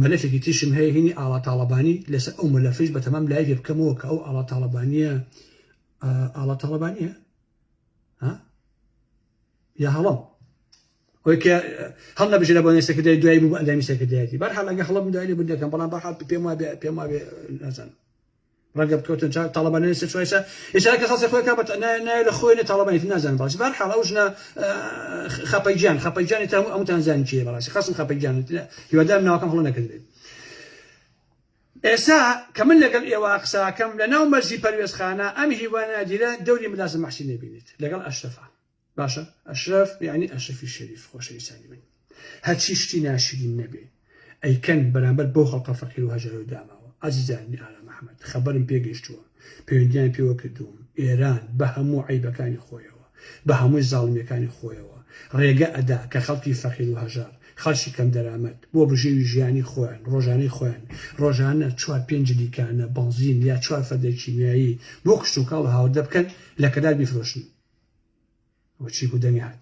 مەلەفێکی تیشم هەیە هینی ئاڵا تاڵەبانی لەسەر ئەو مەلەفەش بە تەمام لای لێ بکەمەوە کە ئەو ئاڵا تاڵەبانیە یا هەڵەم ئەوەی کە هەڵ نەبژێرە بۆ سەکردای دوایی بوو بە ئەندامی سەکردایەتی بەرحاڵ ئەگە هەڵەم دوایی لێ بندەکەم بەڵام بەرحاڵ پێم وابێ نازانم ڕەنگە بکەوتن تاڵەبانە لەسەر چوایسە ئێستا کە خەڵکی خۆی کە نایە لە خۆی تاڵەبانێتی نازانم بەڵام بەرحاڵ ئەو ژنە خەپەیجان ئەمتان زانی چیە بەڕاستی خەسم خەپەیجان هیوادارم ناوەکەم هەڵە نەکردێت ئێستا کە من لەگەڵ ئێوە قساکەم لە ناو مەرزی پەروێزخانە ئەم هیوانە دیرە دەوری ملازم مەحسین نەبینێت لەگەڵ ئەشرەفە باشە ئەشرەف یعنی ئەشرەفی شەریف خۆشەویستانی من هەرچی شتی ناشرین نەبێ ئەیکەن بەرامبەر بۆ خەڵقە فەقیر و هەژار و داماوە عەزیزانی ئارا محەممەد خەبەرم پێگەیشتووە پەیوەندیان پێوە کردووم ئێران بە هەموو عیبەکانی خۆیەوە بە هەمووی زاڵمیەکانی خۆیەوە ڕێگە ئەدا کە خەڵکی فەقیر و هەژار خەڵکی کەم دەرامەت بۆ بژێوی ژیانی خۆیان ڕۆژانەی خۆیان ڕۆژانە 4-5 دیکانە بەنزین یا 4 فەردە کیمیایی بۆ کشت و کاڵ هاوردە بکەن لە کەدار بیفرۆشن وەچی بوو دەنگات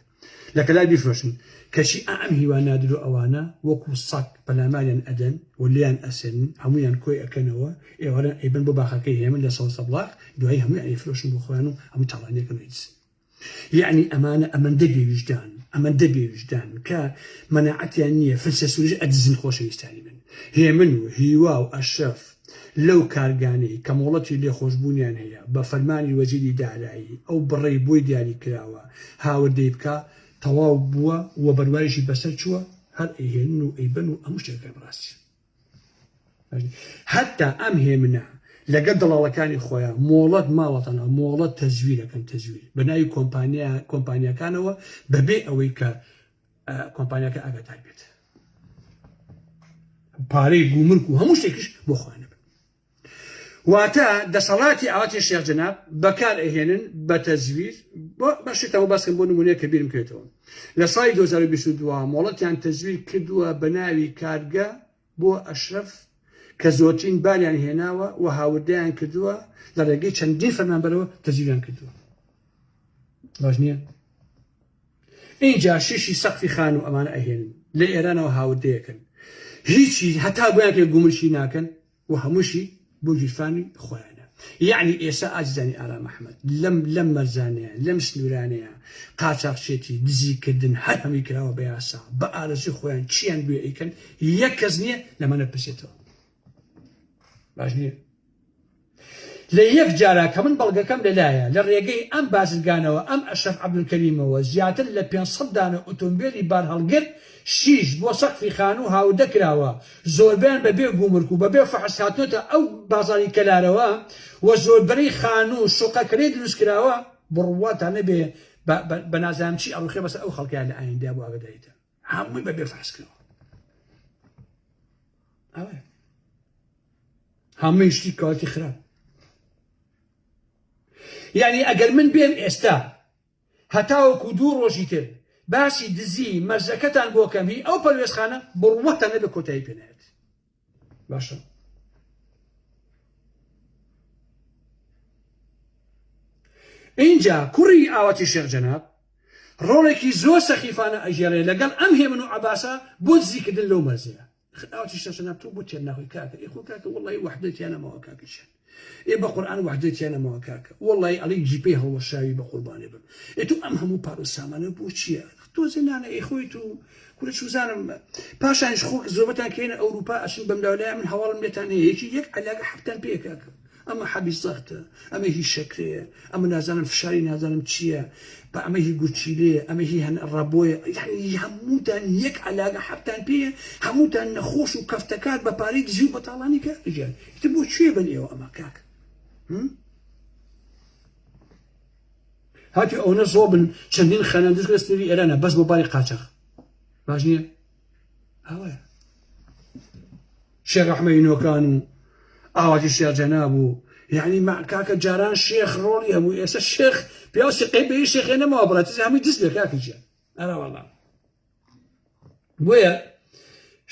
لە کەدار بیفرۆشن کەچی ئەم هیوان نادر و ئەوانە وەکو سەگ پەلاماریان ئەدەن و لیان ئەسێنن هەمویان کۆی ئەکەنەوە ئێوارە ئەیبن بۆ باخەکەی هێمن لە سەبڵاق دوای هەمووی ئەیفرۆشن بۆ خۆیان و هەموو تاڵانێکن ویدسن یعنی ئەمانە ئەمەندە بێویژدان ئەمەندە بێویژدان کە مەناعەتیان نییە فرسە سوورژ ئەدزن خۆشەویستانی من هێمن و هیوا و ئەشرەف لەو کارگانەی کە مۆڵەتی لێخۆشبوونیان هەیە بە فەرمانی وەزیری دارایی ئەو بڕێی بۆی دیاری کراوە هاوردەی بکە تەواو بووە و بەروایشی بەسەر چووە هەر ئەیهێنن و ئەیبەن و ئەموو شتێکە بڕاستی هەتا ئەم هێمنە لەگەڵ دڵاڵەکانی خۆیان مۆڵەت ماڵەتەنە مۆڵەت تەزویرەکەن تەزویر بە ناوی کۆمپانیەکانەوە بەبێ ئەوەی کە کۆمپانیەکە ئاگادار بێت پارەی گومرک و هەموو شتێکیش بۆ خۆیان واتە دەسەڵاتی ئاواتی شێخ جەناب بەکار ئەهێنن بە تەزویر بەشێتەوە باسکەم بۆ نمونەیە کە بیرم کردەوە لە ساڵی 2022 مۆڵەتیان تەزویر کردووە بە ناوی کارگە بۆ ئەشرەف کە زۆرترین باریان هێناوە و هاوردەیان کردووە لە ڕێگەی چەندین فەرمانبەرەوە تەزویریان کردووە باش نییە اینجا شیشی سەقفی خان و ئەمانە ئەهێنن لە ئێرانەوە هاوردەیەکەن هیچی هەتا بۆیان کە گومرشی ناکەن و هەمووشی بۆ گیرفانی خۆیانە یعنی ئێستا ئازیزانی ئارا محەممەد لەم مەرزانەیە لەم سنوورانەیە قاچاقچێتی دزیکردن هەر هەمی کراوە بە یاسا بە ئارەزوی خۆیان چیان بێ ئەیکەن یەک کەس نییە لەمەنە پرسێتەوە باش نییە لە یەک جارە کە من بەڵگەکەم لەلایە لە ڕێگەی ئەم بازرگانەوە ئەم ئەشرەف عەبدولکەریمەوە زیاتر لە 500 دانە ئۆتۆمبیلی بار هەڵگرت شیش بۆ سەقفی خان و هاودە کراوە زۆربیان بەبێ گومرک و بەبێ فەحس هاتنۆتە ئەو بازاری کەلارەوە و زۆربەی خان و شوقەکرێ دروست کراوە بڕواتانە بێ بە نازانم چی ئەڵخێ بەسەر ئەو خەڵکیان لە ئایندا بۆ ئاگاداریتە هەمووی بەبێ فەحس کراوە ئەوە هەمووی شتی کاڵەتی خراپ یعنی ئەگەر من بێم ئێستا هەتاوەکو 2 ڕۆژی تر باسی دزی مەرزەکەتان بۆ کەمی ئەو پەروێزخانە بڕواتانە بە کۆتایی پێنایەت باشە اینجا کوڕی ئاوەتی شێخ جەناب ڕۆڵێکی زۆر سەخیفانە ئەژێڕێ لەگەڵ ئەم هێمن و عەباسە بۆ دزیکردن لەو مەرزەیە ئاوەتی شێخ جەناب تۆ بۆ تێر ناخۆی کاکە ئێ خۆ کاکە وەڵڵی وەحدەتیانەمەوە کاکەشێن ئێ بە قورئان وەحدەتیانەمەوە کاکە وەڵڵی ئەڵی جیپەی هەڵوەشاوی بە قوربانێ بم ئێ تو ئەم هەموو پارە سامانە بۆ چییە تۆزێ نانە ئێ خۆی تو کورە چوزانم پاشانش خۆ زۆربەتان کەینە ئەوروپا ئەچن بەم لاولای من هەواڵم لێتان هەیە یەکی یەک عەلاقە حەفتان پێ کاکە ئەمە حەبی سەختە ئەمە هی شەکرەیە ئەمە نازانم فشاری نازانم چییە بە ئەمە هی گورچیلێ ئەمە هی هەن ڕەبۆیە یعنی هەمووتان یەک عەلاقە حەفتان پێیە هەمووتان نەخۆش و کەفتەکات بە پارەی دزی و بەتاڵانی کاکەجیان ئیتر بۆ کوێ بن ئێوە ئەمە کاکە هاتی ئەوەنە زۆر بن چەندین خەنەندش لەستری ئێرانە بەس بۆ باری قاچەق باش نییە ئەوەیە شێخ ئەحمەدینۆکان و ئاواتی شێخ جەناب و یعنی کاکە جاران شێخ ڕۆڵی هەبوو ئێستا شێخ پیا سقەی بەی شێخێ نەماوە بڵێت هەمووی دست لێ کاکەجیان ئەرە وەڵام بۆیە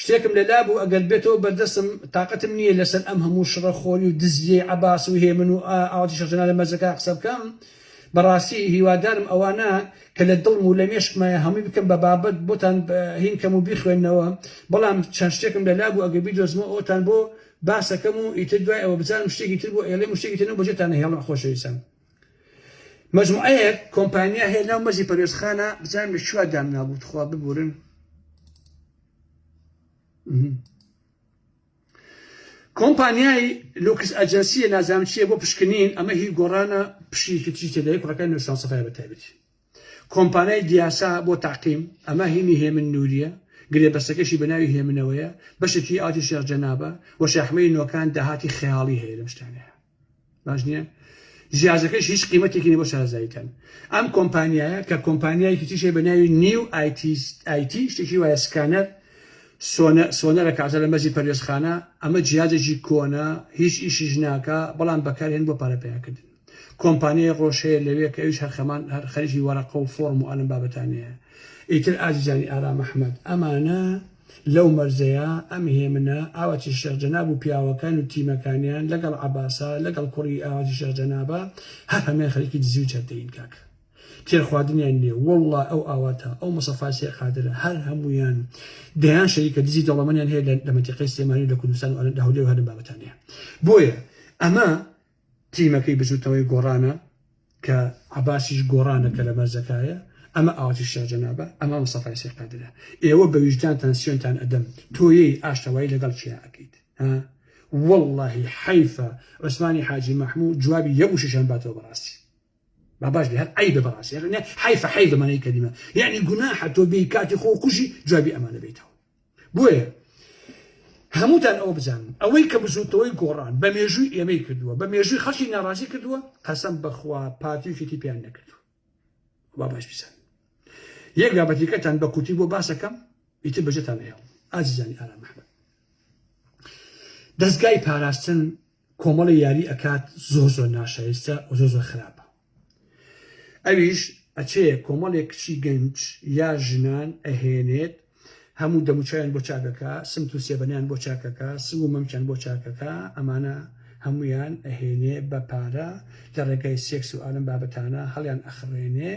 شتێکم لەلا بوو ئەگەر بێتەوە بەردەستم تااقەتم نییە لەسەر ئەم هەموو شڕە خۆری و دزیێ عەباس و هێمن و ئاواتی شێخ جەناب لە مەرجەکە قسە بکەم بەڕاستی هیوادارم ئەوانە کە لە دڵم و لە مێشکمایە هەمووی بکەم بە بابەت بۆتان هینکەم و بیخوێنەوە بەڵام چەند شتێکم لەلا بوو ئەگەر بیدۆزمەوە ئەوتان بۆ باسەکەم و ئیتر دوای ئەوە بزانم شتێکی تر بۆ ئێڵێ شتێکی تر بۆجێتان هێڵم خۆشەویستم مەجموعەیەک کۆمپانیا هەیە ناو مەرجی پەروێزخانە بزانم لە کوێ دامنابوو خوا ببورن کۆمپانیای لوکس ئەجەنسیە نازانم چییە بۆ پشکنین ئەمە هی گۆڕانە پشیکی تری تێدای کوڕەکان نوێژان سەفای بەتایبەتی کۆمپانیای دیاسا بۆ تاقیم ئەمە هینی هێمن نووریە گرێبەستەکەشی بەناوی هێمنەوەیە بەشێکی ئاواتی شێخ جەنابە و شێخ ئەحمەدینۆکان داهاتی خەیاڵی هەیە لەم شتانەیە باش نییە جیازەکەش هیچ قیمەتێکی نیە بۆ شارەزاییتان ئەم کۆمپانیایە کە کۆمپانیایەکی تریشە بەناوی نیو ئایتی شتێکی وایە سکانەر سۆنەرە کاتە لە مەرجی پەروێزخانە ئەمە جیازێکی کۆنە هیچ ئیشیش ناکە بەڵام بەکارهێن بۆ پارەپیاکردن کۆمپانیای ڕۆژەیە لەوێ کە ئەویش هەرخەمان هەر خەریکی وەرەقە و فۆرم و ئەلم بابەتانەیە ئیتر ئازیزانی ئارام ئەحمەد ئەمانە لەو مەرزەیە ئەم هێمنە ئاواتی شێخ جەناب و پیاوەکان و تیمەکانیان لەگەڵ عەباسە لەگەڵ کوڕی ئاواتی شێخ جەنابە هەر هەمیان خەریکی دزی و چەتەین کاکە تێرخواردنیان نییە وەڵڵا ئەو ئاواتە ئەو مەسەفای سێ قادرە هەر هەمویان دەیان شەریکە دزی دەوڵەمەندیان هەیە لە مەنتیقەی سلێمانی لە کوردستان و لە هەولێر و هەرم بابەتانەیە بۆیە ئەمە تیمەکەی بچووتەوەی گۆڕانە کە عەباسیش گۆڕانە کە لە مەرجەکایە ئەمە ئاواتی شێخ جەنابە ئەمە مەسەفای سێ قادرە ئێوە بە ویجدانتان سوێنتان ئەدەم تۆیەی ئاشتەوایی لەگەڵ چیا ئەکەیت واللهی حیفە عوسمانی حاجی مەحموود جوابی یەک و شەشان باتەوە بەڕاستی باش هەر عیبە بەڕاستی حیفە حیفە مانای کەلیمە یعنی گوناحە تۆ بێی کاتی خۆ کوژی جوابی ئەمانە بێتەوە بۆیە هەمووتان ئەوە بزانن ئەوەی کە بزوتەوەی گۆڕان بە مێژووی ئێمەی کردووە بە مێژووی خەڵکی ناڕازی کردووە قەسەم بەخوا پارتیوشێتی پیان نەکردووە باش بیزان یەک بابەتیکەتان بە کوتی بۆ باسەکەم ئیتر بەجێتان هەیە ئازیزانی ئارام ئەحمەد دەستگای پاراستن کۆمەڵی یاری ئەکات زۆر ناشایستە و زۆر خراپە ئەویش ئەچەیە کۆمەڵێک کچی گەنج یا ژنان ئەهێنێت هەموو دەموچیان بۆ چاکەکە سمت و سێبەنیان بۆ چاکەکە سو و مەمچیان بۆ چاکەکە ئەمانە هەمویان ئەهێنێ بە پارە لە ڕێگای سێکس و ئالم بابەتانە هەڵیان ئەخڕێنێ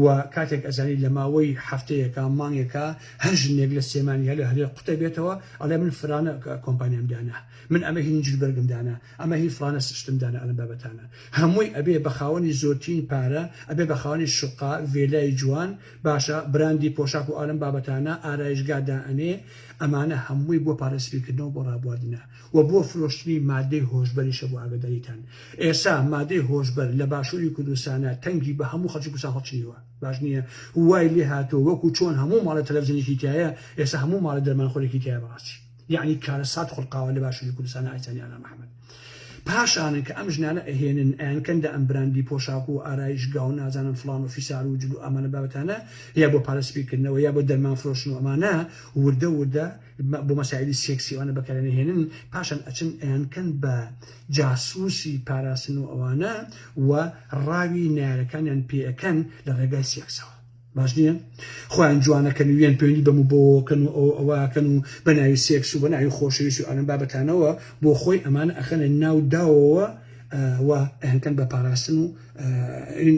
و کاتێک ئەزانی لە ماوەی هەفتەیەکە مانگێکە هەر ژنێک لە سێمانیا لە هەرێ قوتە بێتەوە ئەڵێ من فرانە کۆمپانیام دانا من ئەمە هی جلبەرگم دانا ئەمە هی فلانە سشتم دانا ئەلم بابەتانە هەمووی ئەبێ بە خاوەنی زۆرترین پارە ئەبێ بە خاوەنی شوقا وێلای جوان باشە براندی پۆشاک و ئالم بابەتانە ئارایشگا دائەنێ ئەمانە هەمووی بۆ پارێزکردنەوە بۆ ڕابواردنە و بۆ فرۆشتنی مادەی هۆشبەریشە بۆ ئاگاداریتان ئێستا مادەی هۆشبەر لە باشووری کوردستانە تەنگی بە هەموو خەڵکی کوردستان هەڵچنیوە باش نییە وای لێ هاتووە وەکو چۆن هەموو ماڵە تەلەڤیزیۆنێکی تایە ئێستا هەموو ماڵە دەرمانخۆرێکی تایە بەڕاستی یعنی کارە سات خوڵقاوە لە باشووری کوردستانە ئایتانی ئارام ئەحمەد پاشانن کە ئەم ژنانە ئەهێنن ئەیانکەندە ئەم براندی پۆشاک و ئارایشگا و نازانم فڵان و فیسار و جلو ئەمانە بابەتانە یا بۆ پارەسپیکردنەوە یا بۆ دەرمان فرۆشن و ئەمانە وردە بۆ مەسائلی سێکسی ئەوانە بەکارهێنن پاشان ئەچن ئەیانکەن بە جاسووسی پاراستن و ئەوانە و ڕاوی نارەکانیان پێەکەن لە ڕێگای سێکسەوە باش نییە خۆیان جوانەکەن و وێن پەیوەندی بەم بۆکەن و ئەوواکەن و بەناوی سێکس و بەناوی خۆشەویست و ئەم بابەتانەوە بۆ خۆی ئەمانە ئەخەنە ناو داوەوە و ئەهەنکەن بە پاراستن و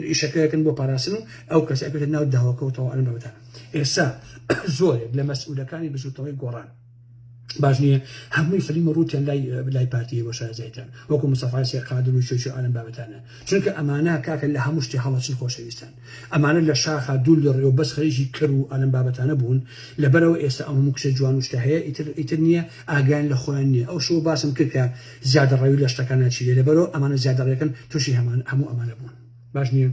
ئیشەکەیەکەن بۆ پاراستن و ئەو کەس ئەکرێت ناو داوەکەوتەوە ئەم بابەتانە. ئێستا زۆرێک لە مەسئولەکانی بژوورتەوەی گۆڕان باش نییە هەمووی فلیمە ڕوتیان لای پارتیە بۆ شارەزایەتیان وەکو مستەفای سێقادر و چۆچی ئالەم بابەتانە چونکە ئەمانە کاکە لە هەموو شتی هەڵەچن خۆشەویستان ئەمانە لە شاخە دوول لە ڕێوە بەس خەریکی کەر و ئالەم بابەتانە بوون لەبەرەوە ئێستا ئەم هەموو کشە جوان و شتە هەیە ئیتر نییە ئاگیان لە خۆیان نییە ئەو شەوە باسم کرد کە زیادە ڕێوی لە شتەکان ناچیلێ لەبەرەوە ئەمانە زیادە ڕێکن تووشی هەموو ئەمانە بوون باش نییە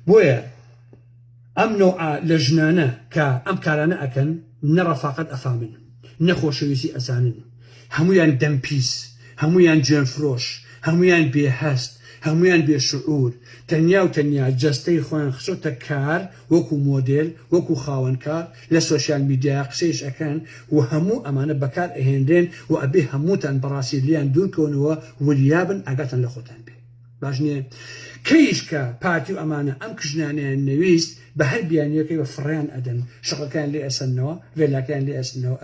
بۆیە ئەم نوع لە ژنانە کە ئەم کارانە ئەکەن نەڕەفاقەت ئەفامن نەخۆشەویستی ئەزانن هەمویان دەمپیس هەمویان جێنفرۆش هەمویان بێهەست هەمویان بێشعور تەنیا و تەنیا جەستەی خۆیان خچۆتە کار وەکو مۆدێل وەکو خاوەنکار لە سۆشیال میدیا قسەیش ئەەکەن و هەموو ئەمانە بەکار ئەهێنرێن و ئەبێ هەمووتان بەڕاستی لیان دوورکەونەوە وریابن ئاگاتان لە خۆتان بێ باش نییە کەیش کە پارتی و ئەمانە ئەم کژنانیان نەویست بە هەر بیانیەکەی بە فڕیان ئەدەن شەقەکان لێ ئەسەنەوە وێلاکان لێ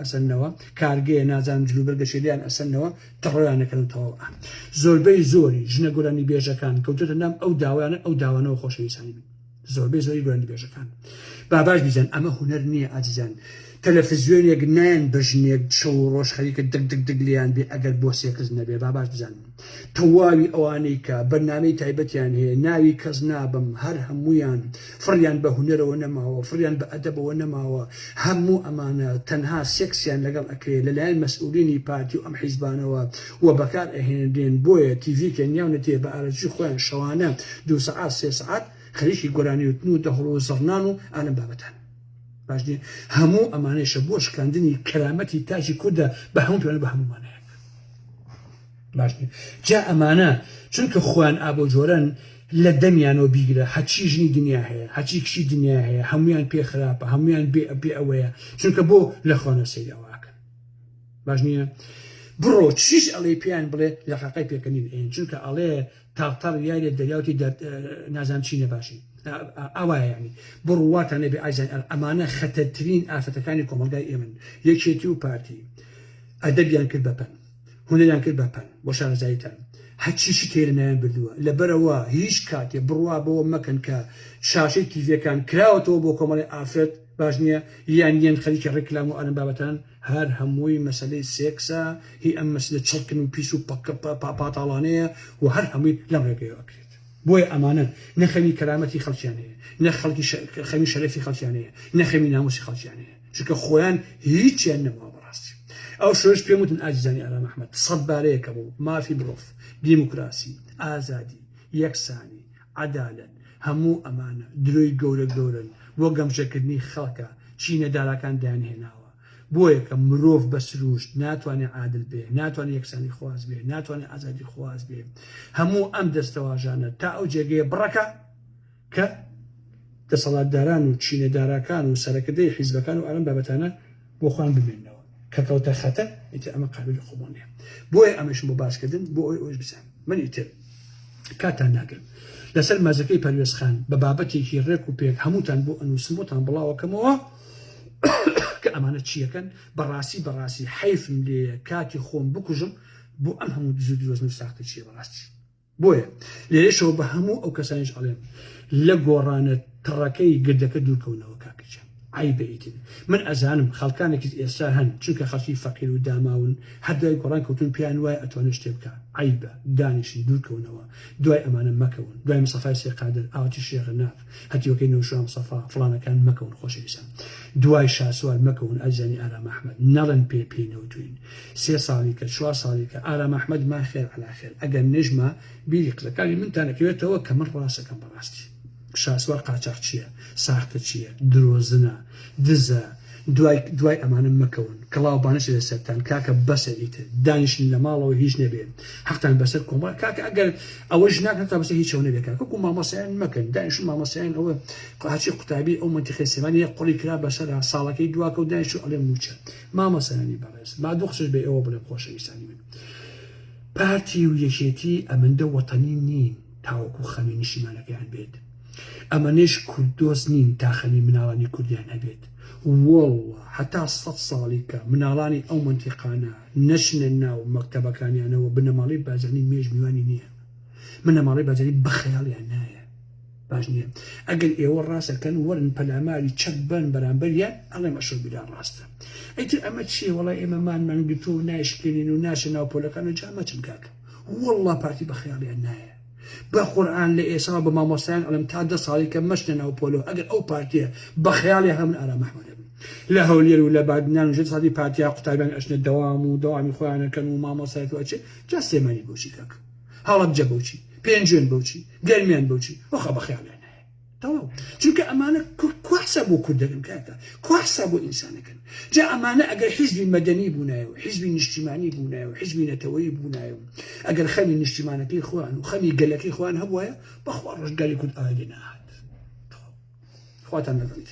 ئەسەنەوە کارگەیە نازانم جلوبەرگەشێلیان ئەسەنەوە تەڕۆیانەکەنەوە زۆربەی زۆری ژنە گۆرانی بێژەکان کەوتۆتە نام ئەو داوایانە ئەو داوانەوە خۆشەویستانی بن زۆربەی زۆری گۆرانی بێژەکان باباش بیزان ئەمە هونەر نییە ئازیزان تەلەڤیزیۆنێک نایەن بە ژنێک شەو ڕۆژ خەریکە دگ لیان بێ ئەگەر بۆ سێکس نەبێ باباش بزانن تەواوی ئەوانەی کە بەرنامەی تایبەتیان هەیە ناوی کەس نابم هەر هەمویان فڕیان بە هونەرەوە نەماوە فڕیان بە ئەدەبەوە نەماوە هەموو ئەمانە تەنها سێکسیان لەگەڵ ئەکرێت لەلایەن مەسئولینی پارتی و ئەم حیزبانەوە و بەکار ئەهێنرێن بۆیە تیڤیکە نیاونەتێ بە ئارەزوی خۆیان شەوانە 2 سەعات 3 سەعات خەریکی گۆرانی وتن و دەهڵ و زەڕنان و ئالەم بابەتان باش نییە هەموو ئەمانەیشە بۆ شکاندنی کەرامەتی تاجی کوردە بە هەموو پێوانە بە هەموومانەیەک باش نییە جا ئەمانە چونکە خۆیان ئابۆ جۆرەن لە دەمیانەوە بیگرە هەچی ژنی دنیا هەیە هەچی کشی دنیا هەیە هەمویان پێ خراپە هەمویان بێ ئەوەیە چونکە بۆ لە خۆنە سەیرەوەکەن باش نییە بڕۆ چیش ئەڵێ پێیان بڵێ لە قاقای پێکەنین ئێن چونکە ئەڵێ تاقتەڕ یاێ دەریاوتی نازان چی نەباشی ئەوە ینی بڕواتانە بێ ئایزان ئەمانە خەتەرترین ئافەتەکانی کۆمەلگای ئێمن یەکێتی و پارتی ئەدەبیان کرد بەپەن هونەریان کرد بەپەن بۆ شارەزاییتان هەرچیشی تێ لەنایان بردووە لەبەرەوە هیچ کاتێ بڕوا بەوە مەکەن کە شاشەی تیڤەکان کراوەتەوە بۆ کۆمەڵی ئافرەت باش نییە یان خەریکی ڕێکلام و ئەلم بابەتان هەر هەمووی مەسەلەی سێکسە هی ئەم مەسلە چڵکن و پیس و پاپاتاڵانەیە و هەر هەمووی لەم ڕێگەیەوە کرێت بۆیە ئەمانە نەخەمی کەرامەتی خەڵکیانەیە نەخەڵکی خەمی شەرەفی خەڵکیانەیە نەخەمی ناموسی خەڵکیانەیە چونکە خۆیان هیچیان نەبووە بەڕاستی ئەو شۆش پێم وتن ئازیزانی ئارام ئەحمەد 100 بارەیەکە بوو مافی مرۆڤ دیموکراسی ئازادی یەکسانی عەدالەت هەموو ئەمانە درۆی گەورن بۆ گەمژەکردنی خەڵکە چینەدارەکان دایانهێناوە بۆیە کە مرۆڤ بە سروشت ناتوانێت عادل بێ ناتوانێت یەکسانی خواز بێ ناتوانێت ئازادی خواز بێ هەموو ئەم دەستەواژانە تا ئەو جێگەیە بڕەکە کە دەسەڵاتداران و چینەدارەکان و سەرکردەی حیزبەکان و ئەم بابەتانە بۆ خۆیان بمێنەوە کە کەوتە خەتەر ئیتر ئەمە قابلی قبوڵ نییە بۆیە ئەمەشم بۆ باسکردن بۆ ئەوش بزان من ئیتر کاتان ناگرم لەسەر مەزەکەی پەروێزخان بە بابەتێکی ڕێک و پێک هەمووتان بۆ ئەنووسم بۆتان بڵاوەکەمەوە کە ئەمانە چیەکەن بەڕاستی حیفم لێ کاتی خۆم بکوژم بۆ ئەم هەموو زود دۆزن و ساختە چیە بەڕاستی بۆیە لێرەشەوە بە هەموو ئەو کەسانیش ئەڵێن لە گۆڕانە تڕەکەی گردەکە دوورکەونەوە کاکەچە عیبەیتن من ئەزانم خەڵکانێکی ئێستا هەن چونکە خەڵکی فەقیر و داماون هەردوای گۆڕان کەوتون پیان وایە ئەتوانێت شتێ بکە عیبە دانیشن دوورکەونەوە دوای ئەمانە مەکەون دوای مستەفای سێقادر ئاوەتی شێخ ناف هەتیوەکەی نەوشوان مستەفا فڵانەکان مەکەون خۆشەویستان دوای شاسوار مەکەون ئەزانی ئارام ئەحمەد نەڵێن پێنەوتوین 3 ساڵی کە 4 ساڵی کە ئارام ئەحمەد ما خێر عەلا خێر ئەگەر نەژما بیری قسەکانی منتانەکەوێتەوە کە من ڕاستەکەم بەڕاستی شاسوار قاچاق چییە ساختە چییە درۆزنە دزە دوای ئەمانە مەکەون کڵاوبانش لەسەرتان کاکە بەسە ئیتر دانیشن لە ماڵەوە هیچ نەبێ حەقتان بەسەر کۆمەڵ کاکە ئەگەر ئەوەش ناکەن تا بەسەر هیچەوە نەبێ کاکە مامۆسایان مەکەن دانیشن مامۆسایان ئەوە قاچی قوتابی ئەو منتیخی سێمانی یەک قوڵی کرا بەسەر ساڵەکەی دواکە و دانیش و ئەڵێ موچە مامۆسایانی بەڕێز با دوخشش بێ ئەوە بڵێ خۆشەویستانی من پارتی و یەکێتی ئەمەندە وەتەنی نین تاوەکو خەمی نیشیمانەکەیان بێت ئەمەنێش کوردۆز نین تاخەمی مناڵانی کوردیان هەبێت والله حتا 100 ساڵێکە مناڵانی ئەو منتیقانە نەچنە ناو مەکتەبەکانیانەوە بنەماڵەی بازرگانی مێژ میوانی نییە منەماڵەی بازرگانی بەخەیاڵیان نایە باش نییە ئەگەر ئێوە ڕاستەکەن وەرن پەلاماری چەک بن بەرامبەریان ئەڵێ مەشڕ بیران ڕاستە ئەیتر ئەمە چیە وەڵای ئێمەمانمان گرتو و نایشکێنین و ناچە ناو پۆلەکان و جا مەچن کاکە والله پارتی بەخەیاڵیان نایە بە قورئان لە ئێسا بە مامۆستایان ئەڵێم تا 10 ساڵی کە مەچنە ناو پۆلۆ ئەگەر ئەو پارتیە بەخەیاڵی هەمن ئارام محمەدە لە هەولێر و لە بادنان و ژێر سادی پارتیا قوتابیان ئەچنە دەوام و دەوامی خۆیانەکەن و مامۆستایەت و ئەچێ جا سێمانی بۆچی کاکە هەڵەبجە بۆچی پێنجێن بۆچی گەرمیان بۆچی وەخە بەخەیاڵیان نایە تەواو چونکە ئەمانە کوحسە بۆ کوردەکەن کاکە کوحسە بۆ ئینسانەکەن جا ئەمانە ئەگەر حیزبی مەدەنی بوونایە و حیزبی نیشتیمانی بوونایە و حیزبی نەتەوەیی بوونایە و ئەگەر خەمی نیشتیمانەکەی خۆیان و خەمی گەلەکەی خۆیان هەبوایە بەخوا ڕۆژگاری کورد ئاگەی نەهات خواتان لەگەڵیت